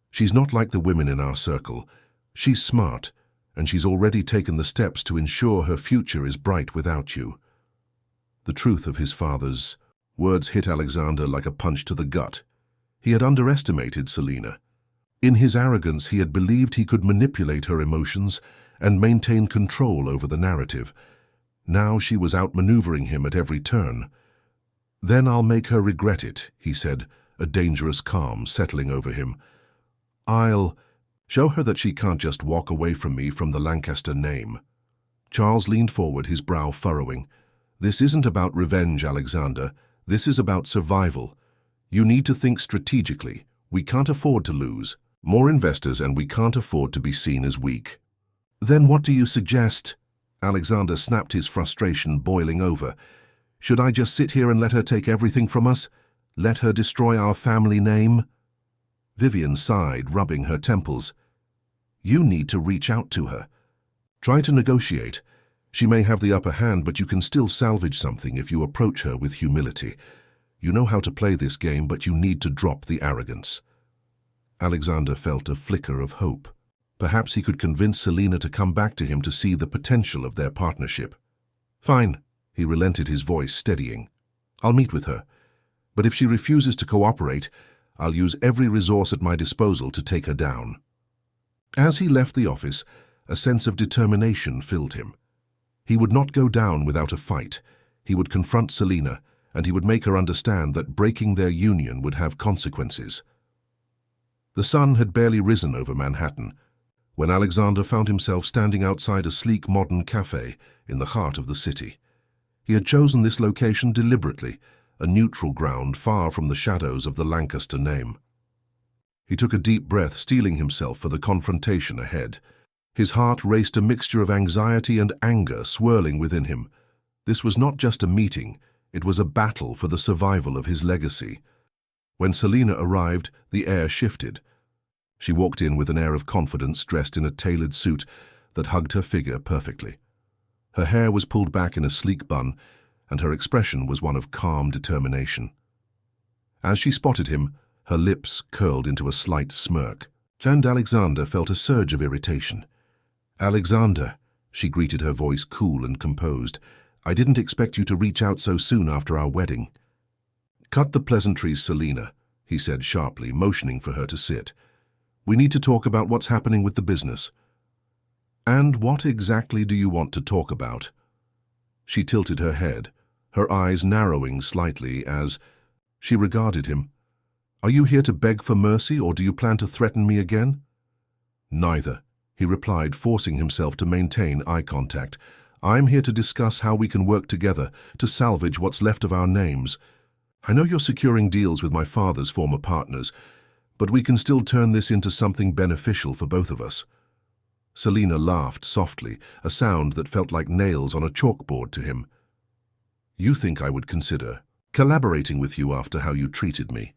She's not like the women in our circle. She's smart, and she's already taken the steps to ensure her future is bright without you. The truth of his father's words hit Alexander like a punch to the gut. He had underestimated Selina. In his arrogance, he had believed he could manipulate her emotions and maintain control over the narrative. Now she was outmaneuvering him at every turn. Then I'll make her regret it, he said, a dangerous calm settling over him. I'll show her that she can't just walk away from me from the Lancaster name. Charles leaned forward, his brow furrowing. This isn't about revenge, Alexander. This is about survival. You need to think strategically. We can't afford to lose more investors, and we can't afford to be seen as weak. Then what do you suggest? Alexander snapped, his frustration boiling over. Should I just sit here and let her take everything from us? Let her destroy our family name? Vivian sighed, rubbing her temples. You need to reach out to her. Try to negotiate. She may have the upper hand, but you can still salvage something if you approach her with humility. You know how to play this game, but you need to drop the arrogance. Alexander felt a flicker of hope. Perhaps he could convince Selina to come back to him to see the potential of their partnership. Fine, he relented, his voice steadying. I'll meet with her. But if she refuses to cooperate, I'll use every resource at my disposal to take her down. As he left the office, a sense of determination filled him. He would not go down without a fight. He would confront Selina, and he would make her understand that breaking their union would have consequences. The sun had barely risen over Manhattan when Alexander found himself standing outside a sleek modern cafe in the heart of the city. He had chosen this location deliberately, a neutral ground far from the shadows of the Lancaster name. He took a deep breath, steeling himself for the confrontation ahead. His heart raced, a mixture of anxiety and anger swirling within him. This was not just a meeting, it was a battle for the survival of his legacy. When Selina arrived, the air shifted. She walked in with an air of confidence, dressed in a tailored suit that hugged her figure perfectly. Her hair was pulled back in a sleek bun, and her expression was one of calm determination. As she spotted him, her lips curled into a slight smirk, and Alexander felt a surge of irritation. Alexander, she greeted, her voice cool and composed, I didn't expect you to reach out so soon after our wedding. Cut the pleasantries, Selina, he said sharply, motioning for her to sit. We need to talk about what's happening with the business. And what exactly do you want to talk about? She tilted her head, her eyes narrowing slightly as she regarded him. Are you here to beg for mercy, or do you plan to threaten me again? Neither, he replied, forcing himself to maintain eye contact. I'm here to discuss how we can work together to salvage what's left of our names. I know you're securing deals with my father's former partners, but we can still turn this into something beneficial for both of us. Selina laughed softly, a sound that felt like nails on a chalkboard to him. You think I would consider collaborating with you after how you treated me?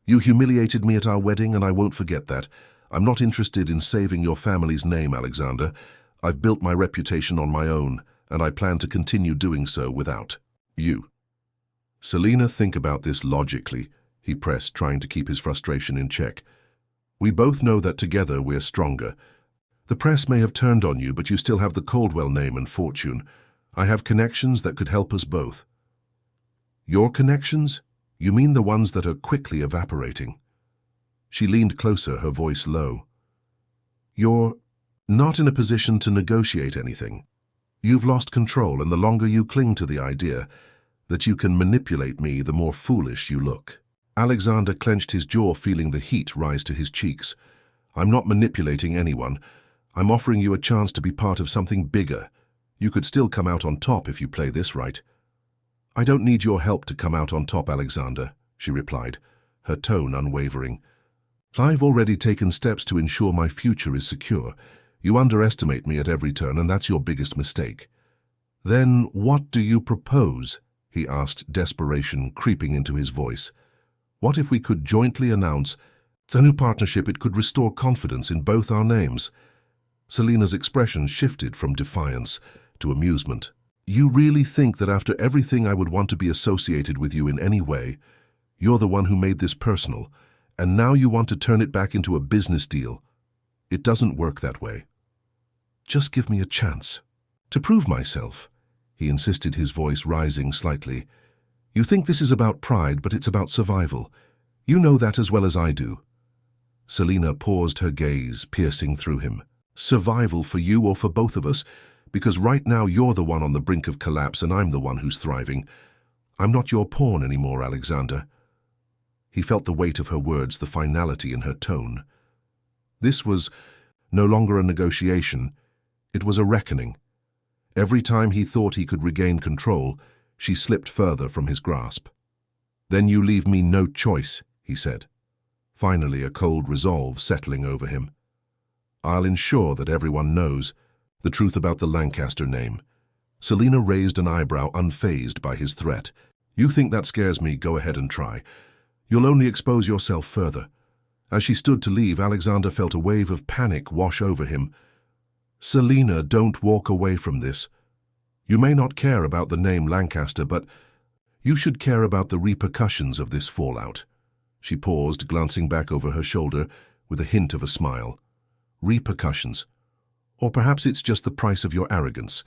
You humiliated me at our wedding, and I won't forget that. I'm not interested in saving your family's name, Alexander. I've built my reputation on my own, and I plan to continue doing so without you. Selina, think about this logically, he pressed, trying to keep his frustration in check. We both know that together we're stronger. The press may have turned on you, but you still have the Caldwell name and fortune. I have connections that could help us both. Your connections? You mean the ones that are quickly evaporating? She leaned closer, her voice low. You're not in a position to negotiate anything. You've lost control, and the longer you cling to the idea that you can manipulate me, the more foolish you look. Alexander clenched his jaw, feeling the heat rise to his cheeks. I'm not manipulating anyone. I'm offering you a chance to be part of something bigger. You could still come out on top if you play this right. I don't need your help to come out on top, Alexander, she replied, her tone unwavering. I've already taken steps to ensure my future is secure. You underestimate me at every turn, and that's your biggest mistake. Then what do you propose? He asked, desperation creeping into his voice. What if we could jointly announce the new partnership? It could restore confidence in both our names. Selina's expression shifted from defiance to amusement. You really think that after everything I would want to be associated with you in any way, you're the one who made this personal, and now you want to turn it back into a business deal? It doesn't work that way. Just give me a chance to prove myself, he insisted, his voice rising slightly. You think this is about pride, but it's about survival. You know that as well as I do. Selina paused, her gaze piercing through him. Survival for you or for both of us? Because right now you're the one on the brink of collapse and I'm the one who's thriving. I'm not your pawn anymore, Alexander. He felt the weight of her words, the finality in her tone. This was no longer a negotiation. It was a reckoning. Every time he thought he could regain control, she slipped further from his grasp. Then you leave me no choice, he said, finally a cold resolve settling over him. I'll ensure that everyone knows the truth about the Lancaster name. Selina raised an eyebrow, unfazed by his threat. You think that scares me? Go ahead and try. You'll only expose yourself further. As she stood to leave, Alexander felt a wave of panic wash over him. Selina, don't walk away from this. You may not care about the name Lancaster, but you should care about the repercussions of this fallout. She paused, glancing back over her shoulder with a hint of a smile. Repercussions. Or perhaps it's just the price of your arrogance.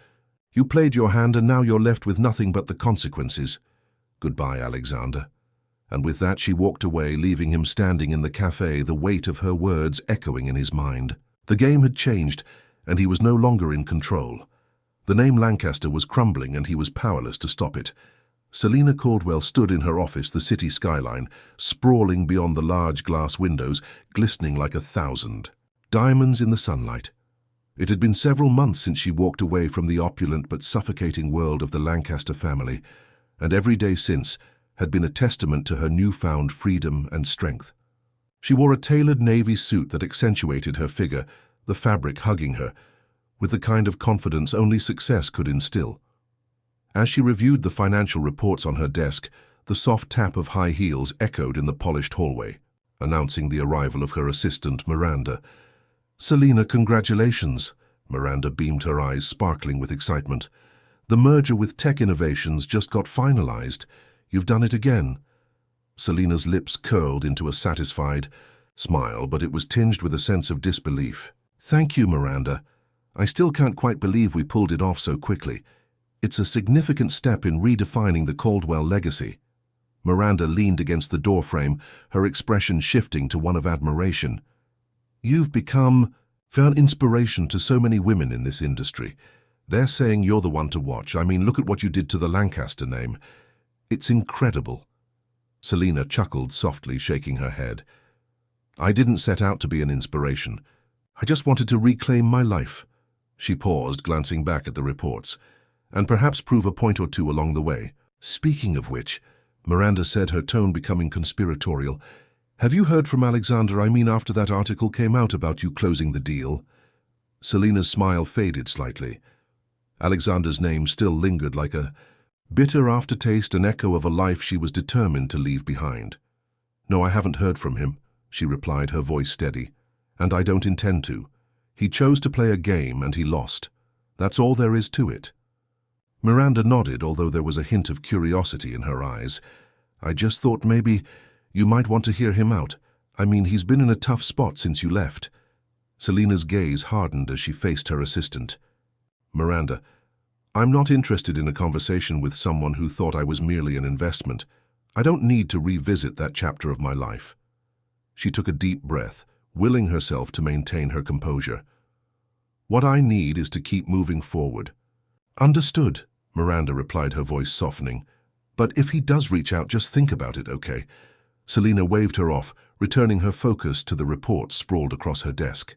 You played your hand and now you're left with nothing but the consequences. Goodbye, Alexander. And with that she walked away, leaving him standing in the cafe, the weight of her words echoing in his mind. The game had changed, and he was no longer in control. The name Lancaster was crumbling and he was powerless to stop it. Selina Caldwell stood in her office, the city skyline, sprawling beyond the large glass windows, glistening like 1,000 diamonds in the sunlight. It had been several months since she walked away from the opulent but suffocating world of the Lancaster family, and every day since had been a testament to her newfound freedom and strength. She wore a tailored navy suit that accentuated her figure, the fabric hugging her, with the kind of confidence only success could instill. As she reviewed the financial reports on her desk, the soft tap of high heels echoed in the polished hallway, announcing the arrival of her assistant, Miranda. Selina, congratulations. Miranda beamed, her eyes sparkling with excitement. The merger with Tech Innovations just got finalized. You've done it again. Selina's lips curled into a satisfied smile, but it was tinged with a sense of disbelief. Thank you, Miranda. I still can't quite believe we pulled it off so quickly. It's a significant step in redefining the Caldwell legacy. Miranda leaned against the doorframe, her expression shifting to one of admiration. You've become an inspiration to so many women in this industry. They're saying you're the one to watch. I mean, look at what you did to the Lancaster name. It's incredible. Selina chuckled softly, shaking her head. I didn't set out to be an inspiration. I just wanted to reclaim my life. She paused, glancing back at the reports, and perhaps prove a point or two along the way. Speaking of which, Miranda said, her tone becoming conspiratorial, have you heard from Alexander? I mean, after that article came out about you closing the deal? Selina's smile faded slightly. Alexander's name still lingered like a bitter aftertaste, an echo of a life she was determined to leave behind. No, I haven't heard from him, she replied, her voice steady. And I don't intend to. He chose to play a game and he lost. That's all there is to it. Miranda nodded, although there was a hint of curiosity in her eyes. I just thought maybe you might want to hear him out. I mean, he's been in a tough spot since you left. Selina's gaze hardened as she faced her assistant. Miranda, I'm not interested in a conversation with someone who thought I was merely an investment. I don't need to revisit that chapter of my life. She took a deep breath, willing herself to maintain her composure. What I need is to keep moving forward. Understood, Miranda replied, her voice softening. But if he does reach out, just think about it, okay? Selina waved her off, returning her focus to the reports sprawled across her desk.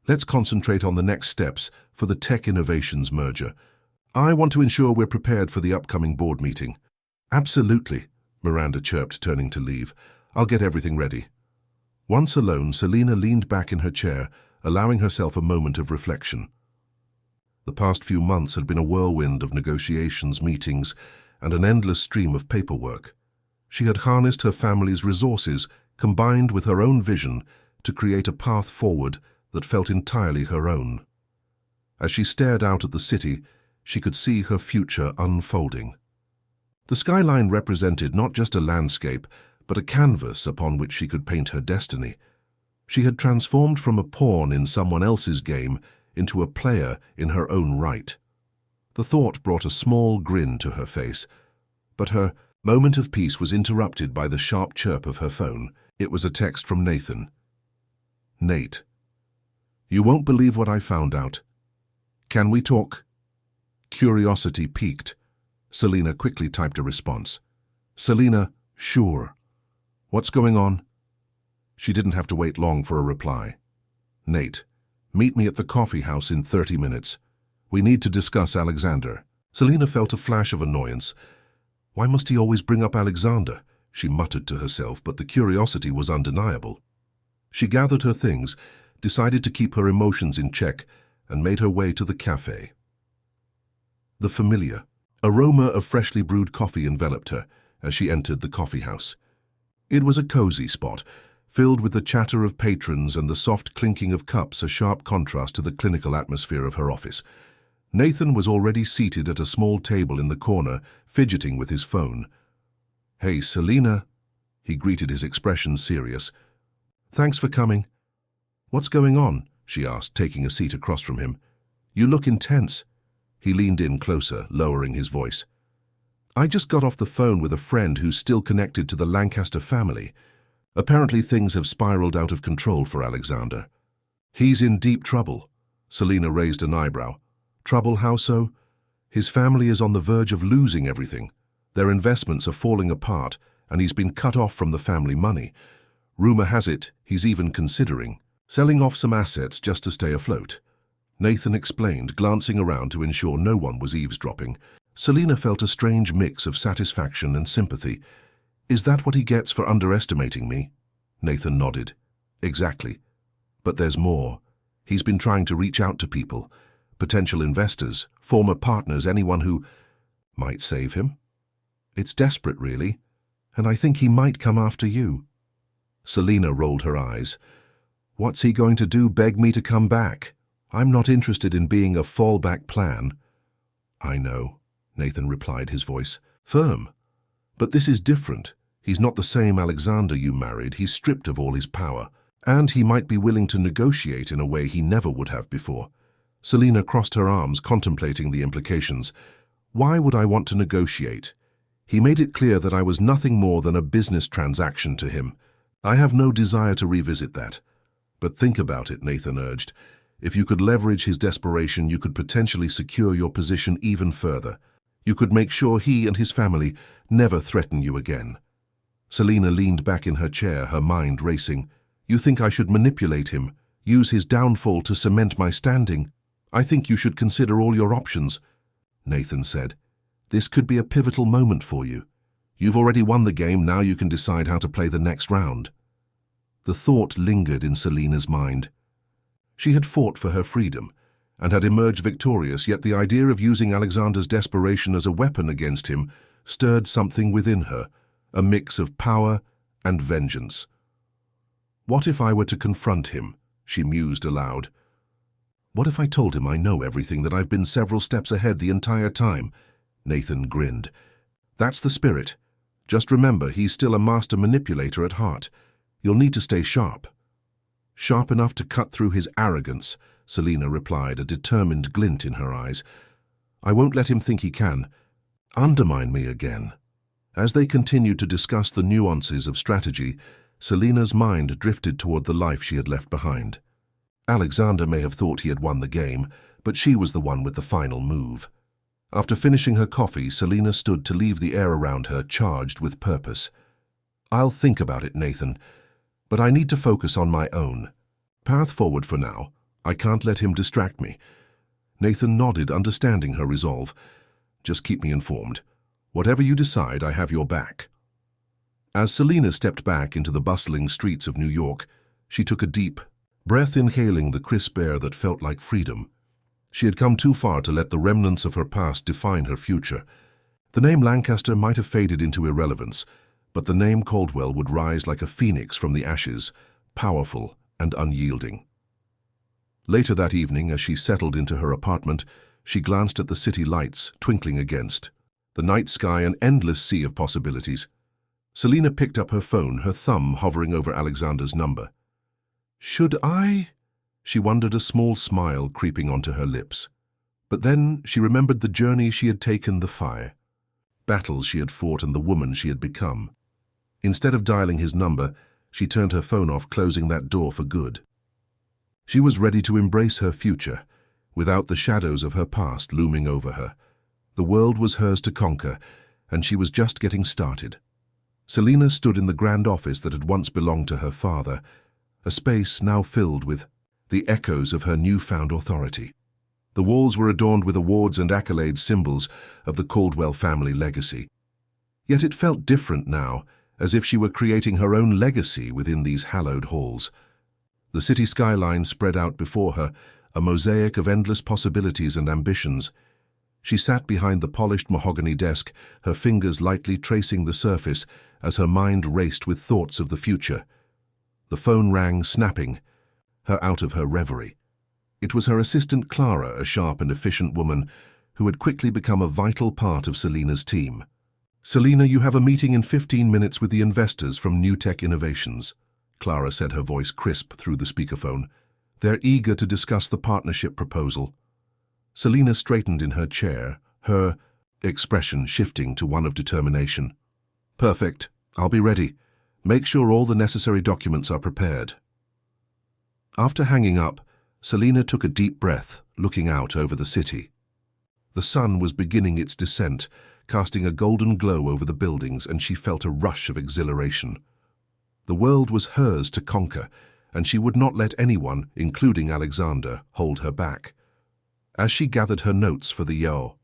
Let's concentrate on the next steps for the Tech Innovations merger. I want to ensure we're prepared for the upcoming board meeting. Absolutely, Miranda chirped, turning to leave. I'll get everything ready. Once alone, Selina leaned back in her chair, allowing herself a moment of reflection. The past few months had been a whirlwind of negotiations, meetings, and an endless stream of paperwork. She had harnessed her family's resources, combined with her own vision, to create a path forward that felt entirely her own. As she stared out at the city, she could see her future unfolding. The skyline represented not just a landscape, but a canvas upon which she could paint her destiny. She had transformed from a pawn in someone else's game into a player in her own right. The thought brought a small grin to her face, but her moment of peace was interrupted by the sharp chirp of her phone. It was a text from Nathan. Nate. You won't believe what I found out. Can we talk? Curiosity piqued. Selina quickly typed a response. Selina, sure. What's going on? She didn't have to wait long for a reply. Nate, meet me at the coffee house in 30 minutes. We need to discuss Alexander. Selina felt a flash of annoyance. Why must he always bring up Alexander? She muttered to herself, but the curiosity was undeniable. She gathered her things, decided to keep her emotions in check, and made her way to the cafe. The familiar aroma of freshly brewed coffee enveloped her as she entered the coffee house. It was a cozy spot, filled with the chatter of patrons and the soft clinking of cups, a sharp contrast to the clinical atmosphere of her office. Nathan was already seated at a small table in the corner, fidgeting with his phone. Hey, Selina, he greeted, his expression serious. Thanks for coming. What's going on? She asked, taking a seat across from him. You look intense. He leaned in closer, lowering his voice. I just got off the phone with a friend who's still connected to the Lancaster family. Apparently things have spiraled out of control for Alexander. He's in deep trouble. Selina raised an eyebrow. Trouble, how so? His family is on the verge of losing everything. Their investments are falling apart, and he's been cut off from the family money. Rumor has it he's even considering selling off some assets just to stay afloat. Nathan explained, glancing around to ensure no one was eavesdropping. Selina felt a strange mix of satisfaction and sympathy. Is that what he gets for underestimating me? Nathan nodded. Exactly. But there's more. He's been trying to reach out to people, potential investors, former partners, anyone who might save him. It's desperate, really, and I think he might come after you. Selina rolled her eyes. What's he going to do, beg me to come back? I'm not interested in being a fallback plan. I know, Nathan replied, his voice firm. But this is different. He's not the same Alexander you married. He's stripped of all his power, and he might be willing to negotiate in a way he never would have before. Selina crossed her arms, contemplating the implications. Why would I want to negotiate? He made it clear that I was nothing more than a business transaction to him. I have no desire to revisit that. But think about it, Nathan urged. If you could leverage his desperation, you could potentially secure your position even further. You could make sure he and his family never threaten you again. Selina leaned back in her chair, her mind racing. You think I should manipulate him, use his downfall to cement my standing? I think you should consider all your options, Nathan said. This could be a pivotal moment for you. You've already won the game, now you can decide how to play the next round. The thought lingered in Selina's mind. She had fought for her freedom and had emerged victorious, yet the idea of using Alexander's desperation as a weapon against him stirred something within her, a mix of power and vengeance. What if I were to confront him? She mused aloud. What if I told him I know everything, that I've been several steps ahead the entire time? Nathan grinned. That's the spirit. Just remember, he's still a master manipulator at heart. You'll need to stay sharp. Sharp enough to cut through his arrogance, Selina replied, a determined glint in her eyes. I won't let him think he can undermine me again. As they continued to discuss the nuances of strategy, Selina's mind drifted toward the life she had left behind. Alexander may have thought he had won the game, but she was the one with the final move. After finishing her coffee, Selina stood to leave the air around her charged with purpose. I'll think about it, Nathan, but I need to focus on my own path forward for now. I can't let him distract me. Nathan nodded, understanding her resolve. Just keep me informed. Whatever you decide, I have your back. As Selina stepped back into the bustling streets of New York, she took a deep breath, inhaling the crisp air that felt like freedom. She had come too far to let the remnants of her past define her future. The name Lancaster might have faded into irrelevance, but the name Caldwell would rise like a phoenix from the ashes, powerful and unyielding. Later that evening, as she settled into her apartment, she glanced at the city lights twinkling against the night sky, an endless sea of possibilities. Selina picked up her phone, her thumb hovering over Alexander's number. Should I? She wondered, a small smile creeping onto her lips. But then she remembered the journey she had taken, the fire, battles she had fought, and the woman she had become. Instead of dialing his number, she turned her phone off, closing that door for good. She was ready to embrace her future, without the shadows of her past looming over her. The world was hers to conquer, and she was just getting started. Selina stood in the grand office that had once belonged to her father, a space now filled with the echoes of her newfound authority. The walls were adorned with awards and accolades, symbols of the Caldwell family legacy. Yet it felt different now, as if she were creating her own legacy within these hallowed halls. The city skyline spread out before her, a mosaic of endless possibilities and ambitions. She sat behind the polished mahogany desk, her fingers lightly tracing the surface as her mind raced with thoughts of the future. The phone rang, snapping her out of her reverie. It was her assistant Clara, a sharp and efficient woman who had quickly become a vital part of Selina's team. "Selina, you have a meeting in 15 minutes with the investors from New Tech Innovations," Clara said, her voice crisp through the speakerphone. "They're eager to discuss the partnership proposal." Selina straightened in her chair, her expression shifting to one of determination. "Perfect. I'll be ready. Make sure all the necessary documents are prepared." After hanging up, Selina took a deep breath, looking out over the city. The sun was beginning its descent, casting a golden glow over the buildings, and she felt a rush of exhilaration. The world was hers to conquer, and she would not let anyone, including Alexander, hold her back. As she gathered her notes for the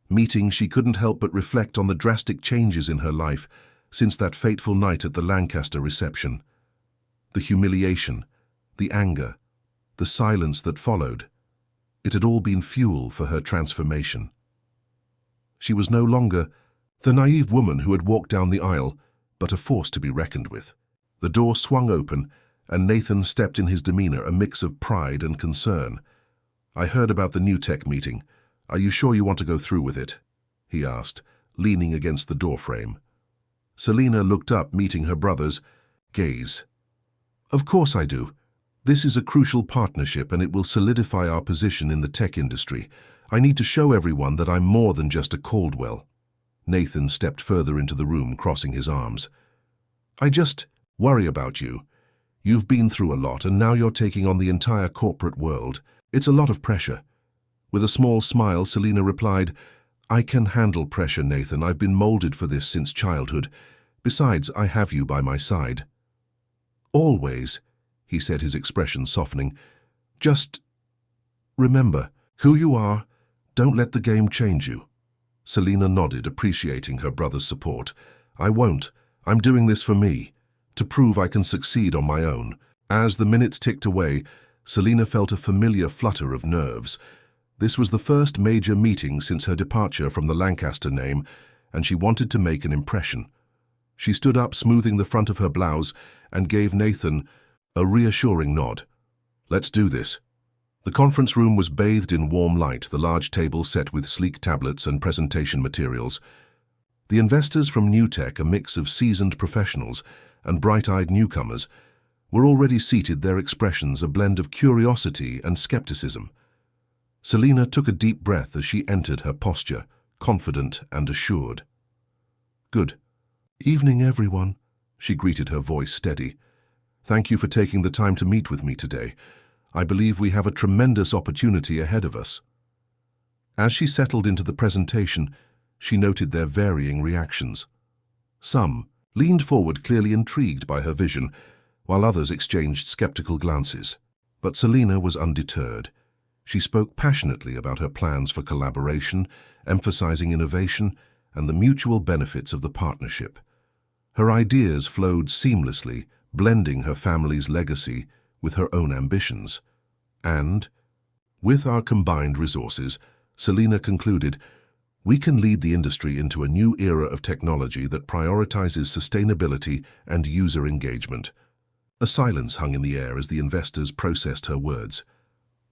meeting, she couldn't help but reflect on the drastic changes in her life since that fateful night at the Lancaster reception. The humiliation, the anger, the silence that followed. It had all been fuel for her transformation. She was no longer the naive woman who had walked down the aisle, but a force to be reckoned with. The door swung open, and Nathan stepped in, his demeanor a mix of pride and concern. "I heard about the New Tech meeting. Are you sure you want to go through with it?" he asked, leaning against the doorframe. Selina looked up, meeting her brother's gaze. "Of course I do. This is a crucial partnership, and it will solidify our position in the tech industry. I need to show everyone that I'm more than just a Caldwell." Nathan stepped further into the room, crossing his arms. "I just worry about you. You've been through a lot, and now you're taking on the entire corporate world. It's a lot of pressure." With a small smile, Selina replied, "I can handle pressure, Nathan. I've been molded for this since childhood. Besides, I have you by my side." "Always," he said, his expression softening. "Just remember who you are. Don't let the game change you." Selina nodded, appreciating her brother's support. "I won't. I'm doing this for me, to prove I can succeed on my own." As the minutes ticked away, Selina felt a familiar flutter of nerves. This was the first major meeting since her departure from the Lancaster name, and she wanted to make an impression. She stood up, smoothing the front of her blouse, and gave Nathan a reassuring nod. "Let's do this." The conference room was bathed in warm light, the large table set with sleek tablets and presentation materials. The investors from New Tech, a mix of seasoned professionals and bright-eyed newcomers, were already seated, their expressions a blend of curiosity and skepticism. Selina took a deep breath as she entered, her posture confident and assured. "Good evening, everyone," she greeted, her voice steady. "Thank you for taking the time to meet with me today. I believe we have a tremendous opportunity ahead of us." As she settled into the presentation, she noted their varying reactions. Some leaned forward, clearly intrigued by her vision, while others exchanged skeptical glances. But Selina was undeterred. She spoke passionately about her plans for collaboration, emphasizing innovation and the mutual benefits of the partnership. Her ideas flowed seamlessly, blending her family's legacy with her own ambitions. And, with our combined resources, Selina concluded, we can lead the industry into a new era of technology that prioritizes sustainability and user engagement. A silence hung in the air as the investors processed her words.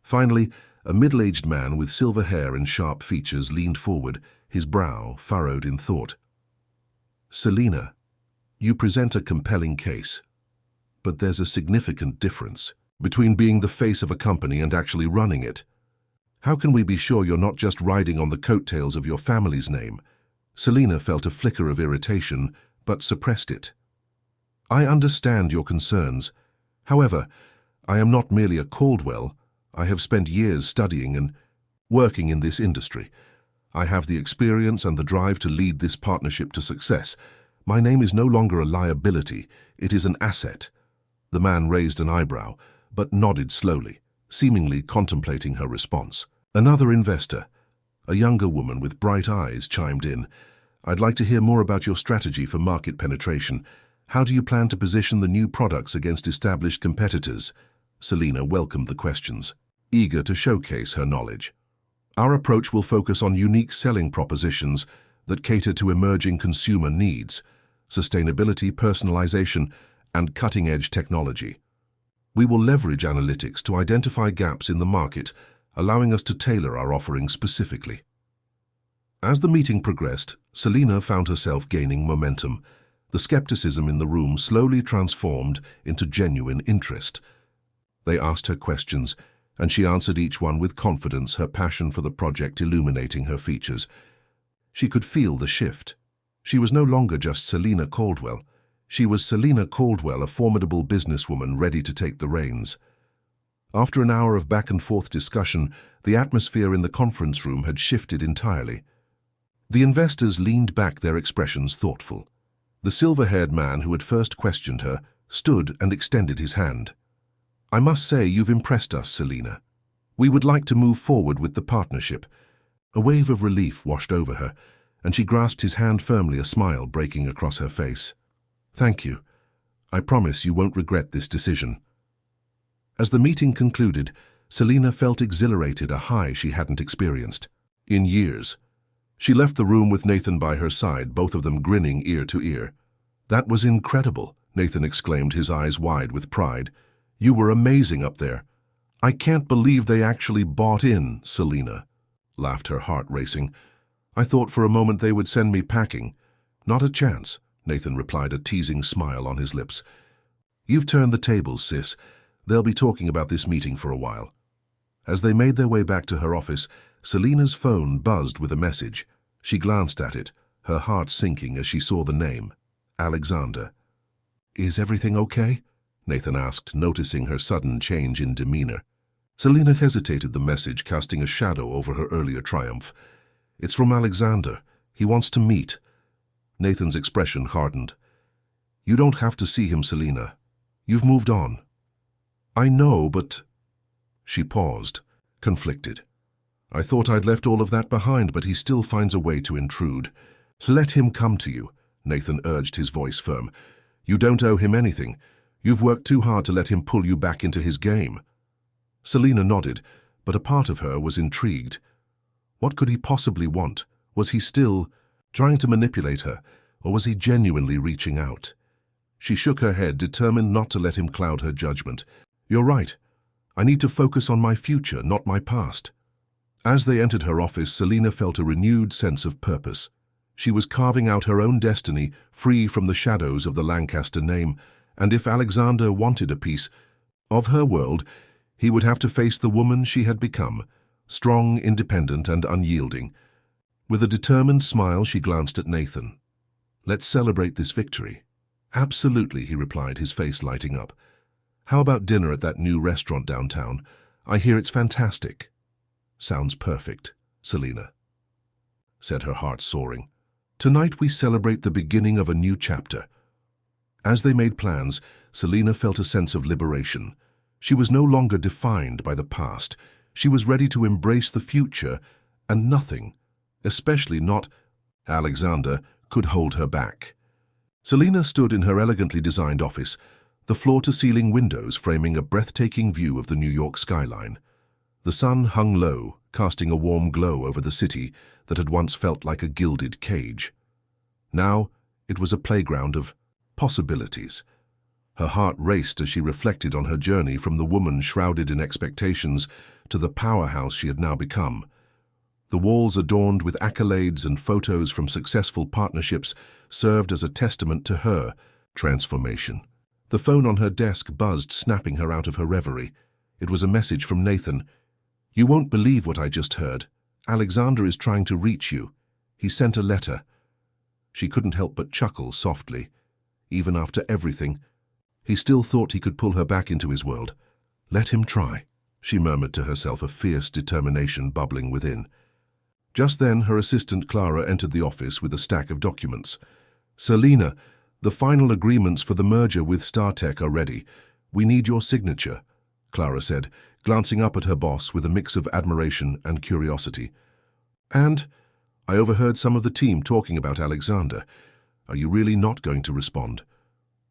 Finally, a middle-aged man with silver hair and sharp features leaned forward, his brow furrowed in thought. Selina, you present a compelling case, but there's a significant difference between being the face of a company and actually running it. How can we be sure you're not just riding on the coattails of your family's name? Selina felt a flicker of irritation, but suppressed it. I understand your concerns. However, I am not merely a Caldwell. I have spent years studying and working in this industry. I have the experience and the drive to lead this partnership to success. My name is no longer a liability, it is an asset. The man raised an eyebrow, but nodded slowly, seemingly contemplating her response. Another investor, a younger woman with bright eyes, chimed in. I'd like to hear more about your strategy for market penetration. How do you plan to position the new products against established competitors? Selina welcomed the questions, eager to showcase her knowledge. Our approach will focus on unique selling propositions that cater to emerging consumer needs, sustainability, personalization, and cutting-edge technology. We will leverage analytics to identify gaps in the market, allowing us to tailor our offerings specifically. As the meeting progressed, Selina found herself gaining momentum. The skepticism in the room slowly transformed into genuine interest. They asked her questions, and she answered each one with confidence, her passion for the project illuminating her features. She could feel the shift. She was no longer just Selina Caldwell. She was Selina Caldwell, a formidable businesswoman ready to take the reins. After an hour of back-and-forth discussion, the atmosphere in the conference room had shifted entirely. The investors leaned back, their expressions thoughtful. The silver-haired man who had first questioned her stood and extended his hand. I must say you've impressed us, Selina. We would like to move forward with the partnership. A wave of relief washed over her, and she grasped his hand firmly, a smile breaking across her face. Thank you. I promise you won't regret this decision. As the meeting concluded, Selina felt exhilarated, a high she hadn't experienced in years. She left the room with Nathan by her side, both of them grinning ear to ear. That was incredible, Nathan exclaimed, his eyes wide with pride. You were amazing up there. I can't believe they actually bought in, Selina laughed, her heart racing. I thought for a moment they would send me packing. Not a chance, Nathan replied, a teasing smile on his lips. You've turned the tables, sis. They'll be talking about this meeting for a while. As they made their way back to her office, Selina's phone buzzed with a message. She glanced at it, her heart sinking as she saw the name, Alexander. Is everything okay? Nathan asked, noticing her sudden change in demeanor. Selina hesitated, the message casting a shadow over her earlier triumph. It's from Alexander. He wants to meet. Nathan's expression hardened. You don't have to see him, Selina. You've moved on. I know, but... She paused, conflicted. I thought I'd left all of that behind, but he still finds a way to intrude. Let him come to you, Nathan urged, his voice firm. You don't owe him anything. You've worked too hard to let him pull you back into his game. Selina nodded, but a part of her was intrigued. What could he possibly want? Was he still trying to manipulate her, or was he genuinely reaching out? She shook her head, determined not to let him cloud her judgment. You're right. I need to focus on my future, not my past. As they entered her office, Selina felt a renewed sense of purpose. She was carving out her own destiny, free from the shadows of the Lancaster name, and if Alexander wanted a piece of her world, he would have to face the woman she had become, strong, independent, and unyielding. With a determined smile, she glanced at Nathan. Let's celebrate this victory. Absolutely, he replied, his face lighting up. How about dinner at that new restaurant downtown? I hear it's fantastic. Sounds perfect, Selina said, her heart soaring. Tonight we celebrate the beginning of a new chapter, As they made plans, Selina felt a sense of liberation. She was no longer defined by the past. She was ready to embrace the future, and nothing, especially not Alexander, could hold her back. Selina stood in her elegantly designed office, the floor-to-ceiling windows framing a breathtaking view of the New York skyline. The sun hung low, casting a warm glow over the city that had once felt like a gilded cage. Now, it was a playground of possibilities. Her heart raced as she reflected on her journey from the woman shrouded in expectations to the powerhouse she had now become. The walls adorned with accolades and photos from successful partnerships served as a testament to her transformation. The phone on her desk buzzed, snapping her out of her reverie. It was a message from Nathan. "You won't believe what I just heard. Alexander is trying to reach you. He sent a letter." She couldn't help but chuckle softly. Even after everything, he still thought he could pull her back into his world. Let him try, she murmured to herself, a fierce determination bubbling within. Just then, her assistant Clara entered the office with a stack of documents. "Selina, the final agreements for the merger with StarTech are ready. We need your signature," Clara said, glancing up at her boss with a mix of admiration and curiosity. "And I overheard some of the team talking about Alexander. Are you really not going to respond?"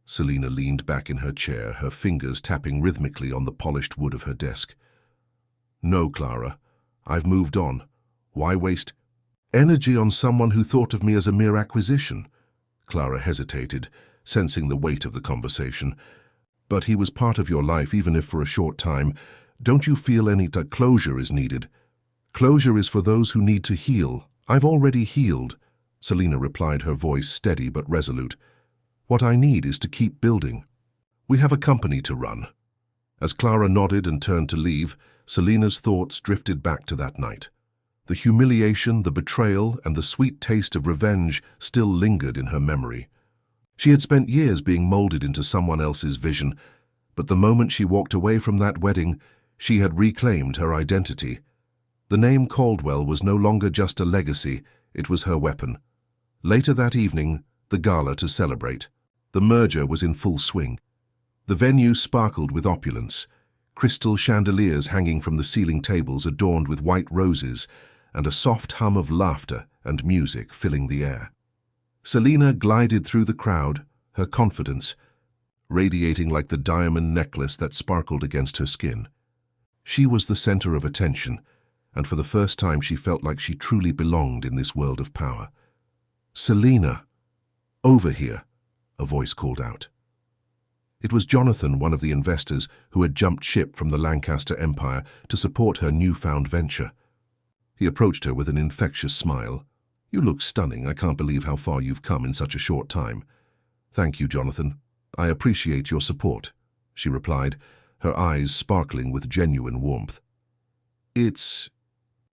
Selina leaned back in her chair, her fingers tapping rhythmically on the polished wood of her desk. "No, Clara. I've moved on. Why waste energy on someone who thought of me as a mere acquisition?" Clara hesitated, sensing the weight of the conversation. "But he was part of your life, even if for a short time. Don't you feel any closure is needed?" "Closure is for those who need to heal. I've already healed," Selina replied, her voice steady but resolute. "What I need is to keep building. We have a company to run." As Clara nodded and turned to leave, Selina's thoughts drifted back to that night. The humiliation, the betrayal, and the sweet taste of revenge still lingered in her memory. She had spent years being molded into someone else's vision, but the moment she walked away from that wedding, she had reclaimed her identity. The name Caldwell was no longer just a legacy, it was her weapon. Later that evening, the gala to celebrate. The merger was in full swing. The venue sparkled with opulence, crystal chandeliers hanging from the ceiling tables adorned with white roses, and a soft hum of laughter and music filling the air. Selina glided through the crowd, her confidence radiating like the diamond necklace that sparkled against her skin. She was the center of attention, and for the first time she felt like she truly belonged in this world of power. "Selina, over here," a voice called out. It was Jonathan, one of the investors who had jumped ship from the Lancaster Empire to support her newfound venture. He approached her with an infectious smile. "You look stunning. I can't believe how far you've come in such a short time." "Thank you, Jonathan. I appreciate your support," she replied, her eyes sparkling with genuine warmth. "It's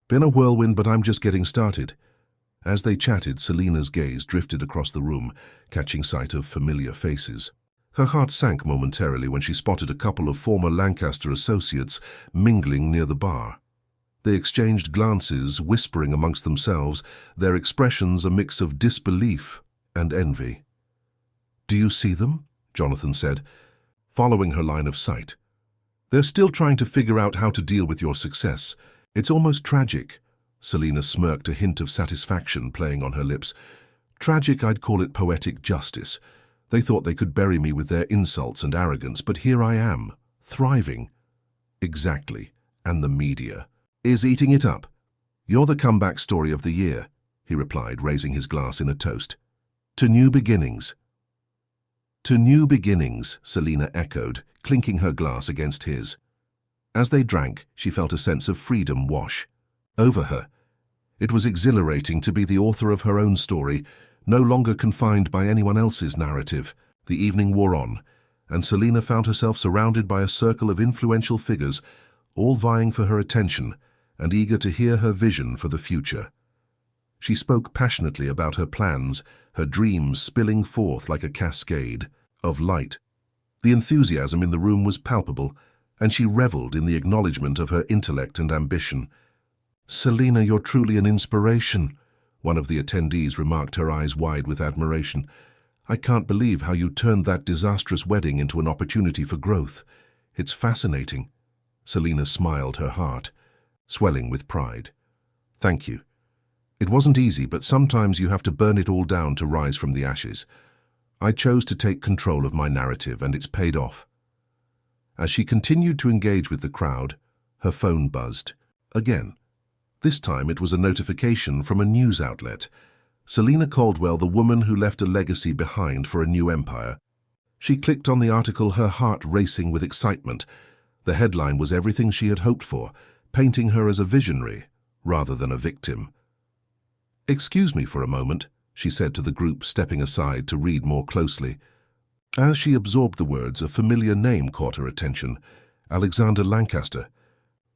been a whirlwind, but I'm just getting started." As they chatted, Selina's gaze drifted across the room, catching sight of familiar faces. Her heart sank momentarily when she spotted a couple of former Lancaster associates mingling near the bar. They exchanged glances, whispering amongst themselves, their expressions a mix of disbelief and envy. "Do you see them?" Jonathan said, following her line of sight. "They're still trying to figure out how to deal with your success. It's almost tragic." Selina smirked, a hint of satisfaction playing on her lips. "Tragic, I'd call it poetic justice. They thought they could bury me with their insults and arrogance, but here I am, thriving." "Exactly, and the media is eating it up." "You're the comeback story of the year," he replied, raising his glass in a toast. "To new beginnings." "To new beginnings," Selina echoed, clinking her glass against his. As they drank, she felt a sense of freedom wash over her. It was exhilarating to be the author of her own story, no longer confined by anyone else's narrative. The evening wore on, and Selina found herself surrounded by a circle of influential figures, all vying for her attention and eager to hear her vision for the future. She spoke passionately about her plans, her dreams spilling forth like a cascade of light. The enthusiasm in the room was palpable, and she reveled in the acknowledgement of her intellect and ambition. "Selina, you're truly an inspiration," one of the attendees remarked, her eyes wide with admiration. I can't believe how you turned that disastrous wedding into an opportunity for growth. It's fascinating." Selina smiled, her heart swelling with pride. "Thank you. It wasn't easy, but sometimes you have to burn it all down to rise from the ashes. I chose to take control of my narrative, and it's paid off." As she continued to engage with the crowd, her phone buzzed. Again. This time it was a notification from a news outlet. Selina Caldwell, the woman who left a legacy behind for a new empire. She clicked on the article, her heart racing with excitement. The headline was everything she had hoped for, painting her as a visionary rather than a victim. "Excuse me for a moment," she said to the group, stepping aside to read more closely. As she absorbed the words, a familiar name caught her attention: Alexander Lancaster.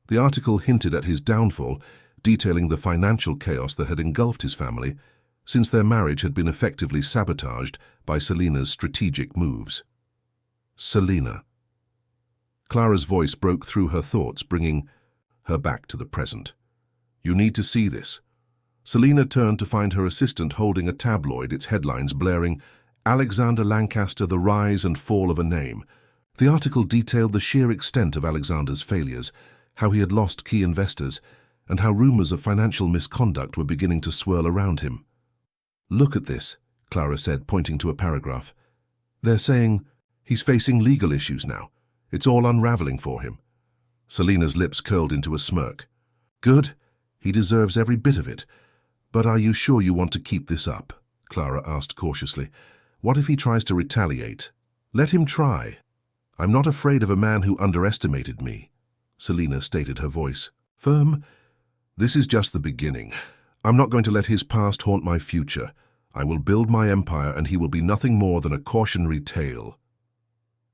The article hinted at his downfall, detailing the financial chaos that had engulfed his family, since their marriage had been effectively sabotaged by Selina's strategic moves. Selina. Clara's voice broke through her thoughts, bringing her back to the present. "You need to see this." Selina turned to find her assistant holding a tabloid, its headlines blaring, "Alexander Lancaster, the rise and fall of a name." The article detailed the sheer extent of Alexander's failures, how he had lost key investors, and how rumors of financial misconduct were beginning to swirl around him. "Look at this," Clara said, pointing to a paragraph. "They're saying he's facing legal issues now. It's all unraveling for him." Selina's lips curled into a smirk. "Good. He deserves every bit of it. But are you sure you want to keep this up?" Clara asked cautiously. "What if he tries to retaliate?" "Let him try. I'm not afraid of a man who underestimated me," Selina stated, her voice firm. "This is just the beginning. I'm not going to let his past haunt my future. I will build my empire, and he will be nothing more than a cautionary tale."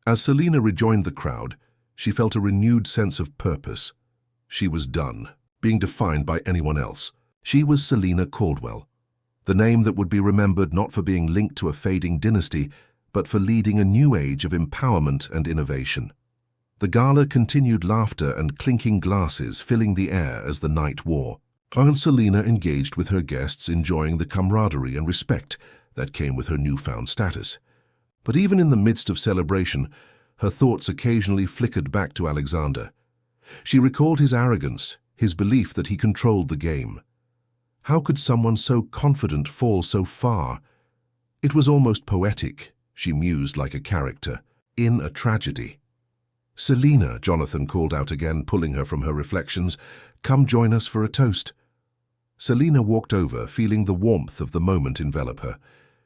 As Selina rejoined the crowd, she felt a renewed sense of purpose. She was done being defined by anyone else. She was Selina Caldwell, the name that would be remembered not for being linked to a fading dynasty, but for leading a new age of empowerment and innovation. The gala continued, laughter and clinking glasses filling the air as the night wore. Aunt Selina engaged with her guests, enjoying the camaraderie and respect that came with her newfound status. But even in the midst of celebration, her thoughts occasionally flickered back to Alexander. She recalled his arrogance, his belief that he controlled the game. How could someone so confident fall so far? It was almost poetic, she mused, like a character in a tragedy. "Selina," Jonathan called out again, pulling her from her reflections. "Come join us for a toast." Selina walked over, feeling the warmth of the moment envelop her.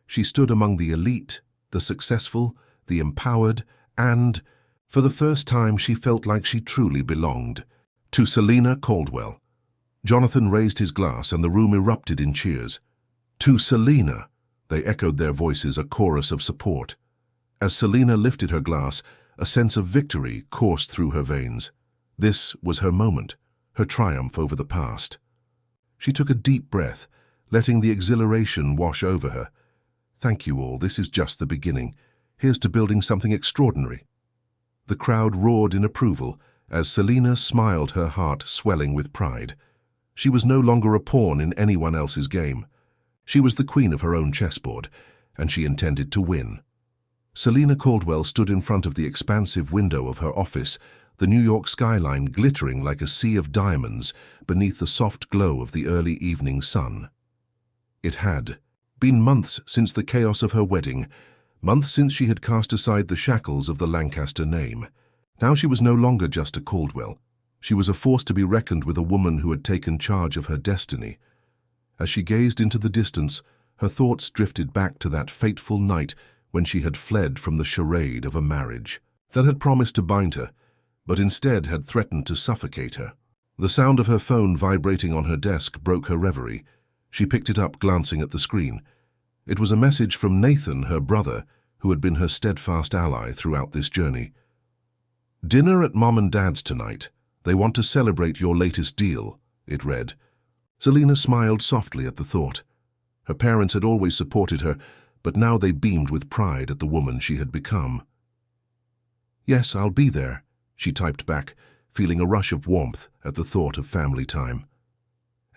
She stood among the elite, the successful, the empowered, and, for the first time, she felt like she truly belonged. "To Selina Caldwell." Jonathan raised his glass, and the room erupted in cheers. "To Selina," they echoed their voices, a chorus of support. As Selina lifted her glass, a sense of victory coursed through her veins. This was her moment, her triumph over the past. She took a deep breath, letting the exhilaration wash over her. "Thank you all, this is just the beginning. Here's to building something extraordinary." The crowd roared in approval as Selina smiled, her heart swelling with pride. She was no longer a pawn in anyone else's game. She was the queen of her own chessboard, and she intended to win. Selina Caldwell stood in front of the expansive window of her office, the New York skyline glittering like a sea of diamonds beneath the soft glow of the early evening sun. It had been months since the chaos of her wedding, months since she had cast aside the shackles of the Lancaster name. Now she was no longer just a Caldwell. She was a force to be reckoned with, a woman who had taken charge of her destiny. As she gazed into the distance, her thoughts drifted back to that fateful night when she had fled from the charade of a marriage that had promised to bind her, but instead had threatened to suffocate her. The sound of her phone vibrating on her desk broke her reverie. She picked it up, glancing at the screen. It was a message from Nathan, her brother, who had been her steadfast ally throughout this journey. "Dinner at Mom and Dad's tonight. They want to celebrate your latest deal," it read. Selina smiled softly at the thought. Her parents had always supported her, but now they beamed with pride at the woman she had become. "Yes, I'll be there," she typed back, feeling a rush of warmth at the thought of family time.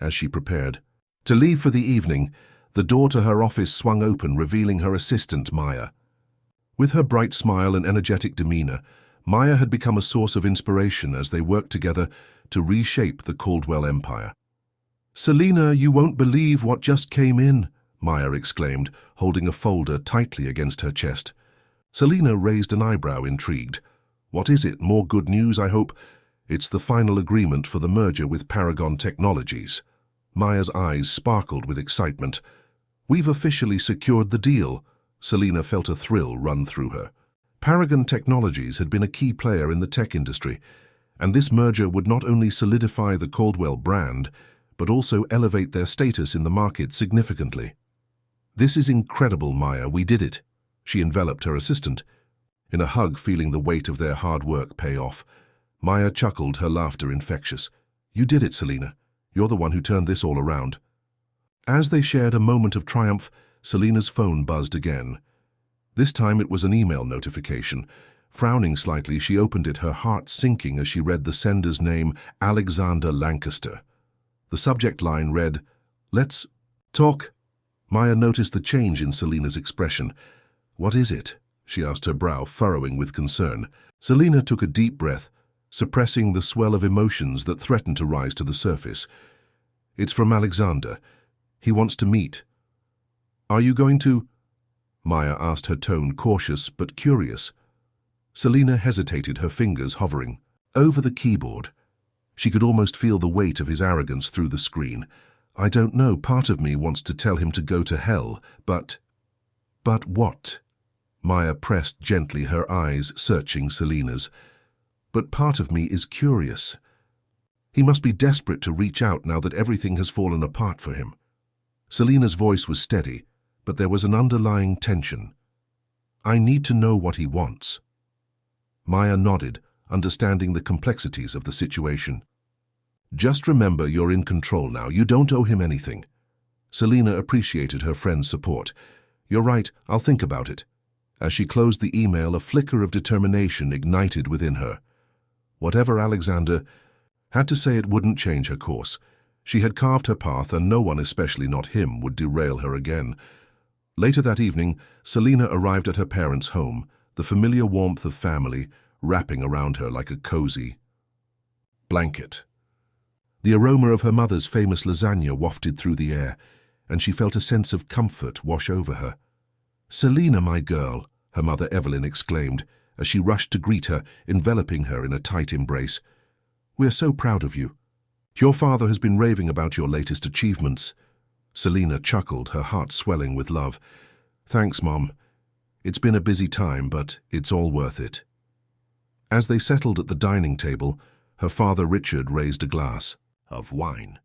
As she prepared to leave for the evening, The door to her office swung open, revealing her assistant, Maya. With her bright smile and energetic demeanor, Maya had become a source of inspiration as they worked together to reshape the Caldwell empire. "Selina, you won't believe what just came in," Maya exclaimed, holding a folder tightly against her chest. Selina raised an eyebrow, intrigued. "What is it? More good news, I hope?" "It's the final agreement for the merger with Paragon Technologies." Maya's eyes sparkled with excitement. "We've officially secured the deal." Selina felt a thrill run through her. Paragon Technologies had been a key player in the tech industry, and this merger would not only solidify the Caldwell brand, but also elevate their status in the market significantly. "This is incredible, Maya. We did it." She enveloped her assistant. In a hug, feeling the weight of their hard work pay off, Maya chuckled, her laughter infectious. "You did it, Selina. You're the one who turned this all around." As they shared a moment of triumph, Selina's phone buzzed again. This time it was an email notification. Frowning slightly, she opened it, her heart sinking as she read the sender's name, Alexander Lancaster. The subject line read, "Let's talk." Maya noticed the change in Selina's expression. "What is it?" she asked, her brow furrowing with concern. Selina took a deep breath, suppressing the swell of emotions that threatened to rise to the surface. "It's from Alexander. He wants to meet." "Are you going to?" Maya asked, her tone cautious but curious. Selina hesitated, her fingers hovering over the keyboard. She could almost feel the weight of his arrogance through the screen. "I don't know. Part of me wants to tell him to go to hell, but..." "But what?" Maya pressed gently, her eyes searching Selina's. "But part of me is curious. He must be desperate to reach out now that everything has fallen apart for him." Selina's voice was steady, but there was an underlying tension. "I need to know what he wants." Maya nodded, understanding the complexities of the situation. "Just remember, you're in control now. You don't owe him anything." Selina appreciated her friend's support. "You're right, I'll think about it." As she closed the email, a flicker of determination ignited within her. Whatever Alexander had to say, it wouldn't change her course. She had carved her path, and no one, especially not him, would derail her again. Later that evening, Selina arrived at her parents' home, the familiar warmth of family wrapping around her like a cozy blanket. The aroma of her mother's famous lasagna wafted through the air, and she felt a sense of comfort wash over her. "Selina, my girl," her mother Evelyn exclaimed, as she rushed to greet her, enveloping her in a tight embrace. "We're so proud of you. Your father has been raving about your latest achievements." Selina chuckled, her heart swelling with love. "Thanks, Mom. It's been a busy time, but it's all worth it." As they settled at the dining table, her father Richard raised a glass of wine.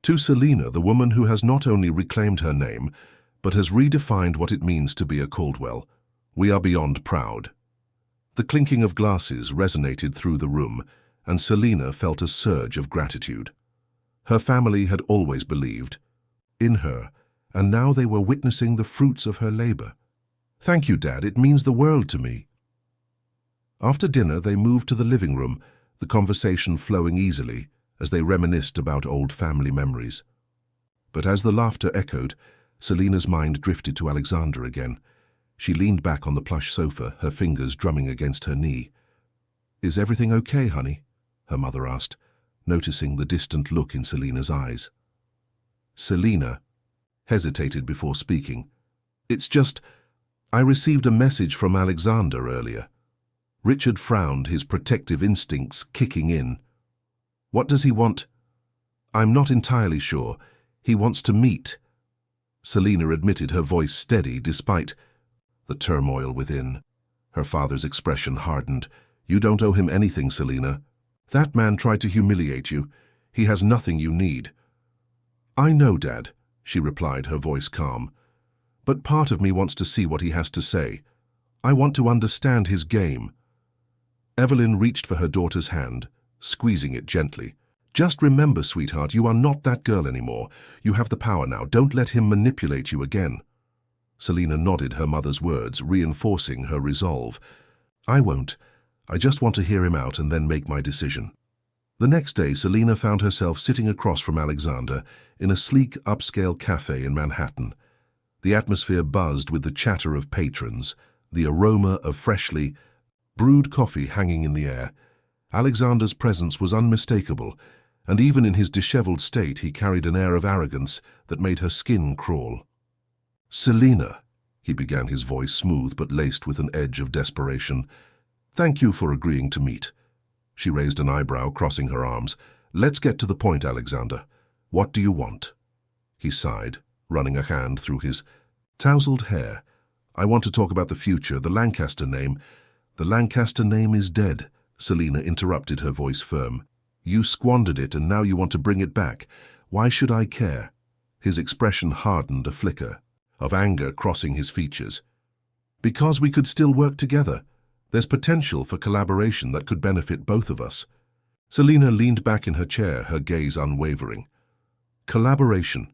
To Selina, the woman who has not only reclaimed her name, but has redefined what it means to be a Caldwell, we are beyond proud. The clinking of glasses resonated through the room, and Selina felt a surge of gratitude. Her family had always believed in her, and now they were witnessing the fruits of her labor. "Thank you, Dad. It means the world to me." After dinner, they moved to the living room, the conversation flowing easily as they reminisced about old family memories. But as the laughter echoed, Selina's mind drifted to Alexander again. She leaned back on the plush sofa, her fingers drumming against her knee. "Is everything okay, honey?" her mother asked, noticing the distant look in Selina's eyes. Selina hesitated before speaking. "It's just, I received a message from Alexander earlier." Richard frowned, his protective instincts kicking in. "What does he want?" "I'm not entirely sure. He wants to meet." Selina admitted, her voice steady despite the turmoil within. Her father's expression hardened. "You don't owe him anything, Selina. That man tried to humiliate you. He has nothing you need." "I know, Dad," she replied, her voice calm. "But part of me wants to see what he has to say. I want to understand his game." Evelyn reached for her daughter's hand, squeezing it gently. "Just remember, sweetheart, you are not that girl anymore. You have the power now. Don't let him manipulate you again." Selina nodded, her mother's words reinforcing her resolve. "I won't. I just want to hear him out and then make my decision." The next day, Selina found herself sitting across from Alexander in a sleek, upscale cafe in Manhattan. The atmosphere buzzed with the chatter of patrons, the aroma of freshly brewed coffee hanging in the air. Alexander's presence was unmistakable, and even in his disheveled state he carried an air of arrogance that made her skin crawl. "Selina," he began, his voice smooth but laced with an edge of desperation, "thank you for agreeing to meet." She raised an eyebrow, crossing her arms. "Let's get to the point, Alexander. What do you want?" He sighed, running a hand through his tousled hair. "I want to talk about the future, the Lancaster name." "The Lancaster name is dead," Selina interrupted, her voice firm. "You squandered it and now you want to bring it back. Why should I care?" His expression hardened, a flicker of anger crossing his features. "Because we could still work together. There's potential for collaboration that could benefit both of us." Selina leaned back in her chair, her gaze unwavering. "Collaboration?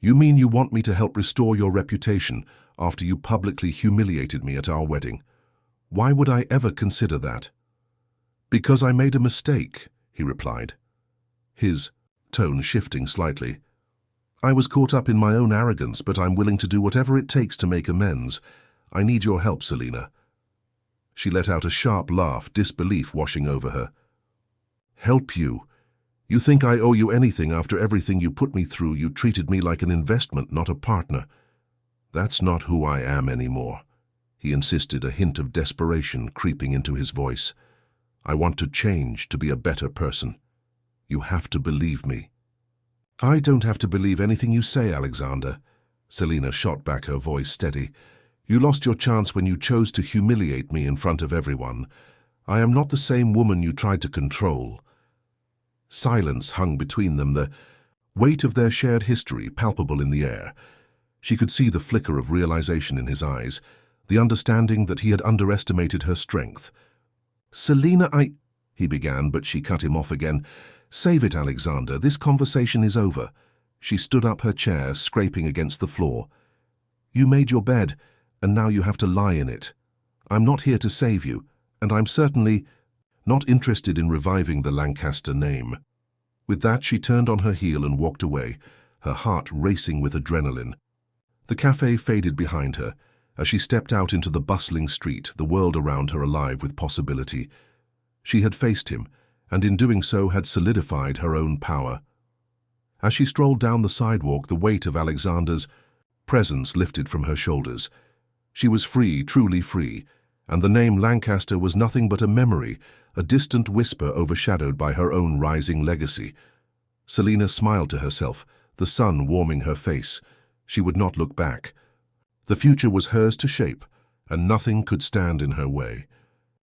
You mean you want me to help restore your reputation after you publicly humiliated me at our wedding? Why would I ever consider that?" "Because I made a mistake," he replied, his tone shifting slightly. "I was caught up in my own arrogance, but I'm willing to do whatever it takes to make amends. I need your help, Selina." She let out a sharp laugh, disbelief washing over her. "Help you? You think I owe you anything after everything you put me through? You treated me like an investment, not a partner." "That's not who I am anymore," he insisted, a hint of desperation creeping into his voice. "I want to change, to be a better person. You have to believe me." "I don't have to believe anything you say, Alexander." Selina shot back, her voice steady. "You lost your chance when you chose to humiliate me in front of everyone. I am not the same woman you tried to control." Silence hung between them, the weight of their shared history palpable in the air. She could see the flicker of realization in his eyes, the understanding that he had underestimated her strength. "Selina, he began, but she cut him off again. "Save it, Alexander. This conversation is over." She stood up, her chair scraping against the floor. "You made your bed, and now you have to lie in it. I'm not here to save you, and I'm certainly not interested in reviving the Lancaster name." With that, she turned on her heel and walked away, her heart racing with adrenaline. The cafe faded behind her. As she stepped out into the bustling street, the world around her alive with possibility. She had faced him, and in doing so had solidified her own power. As she strolled down the sidewalk, the weight of Alexander's presence lifted from her shoulders. She was free, truly free, and the name Lancaster was nothing but a memory, a distant whisper overshadowed by her own rising legacy. Selina smiled to herself, the sun warming her face. She would not look back. The future was hers to shape, and nothing could stand in her way.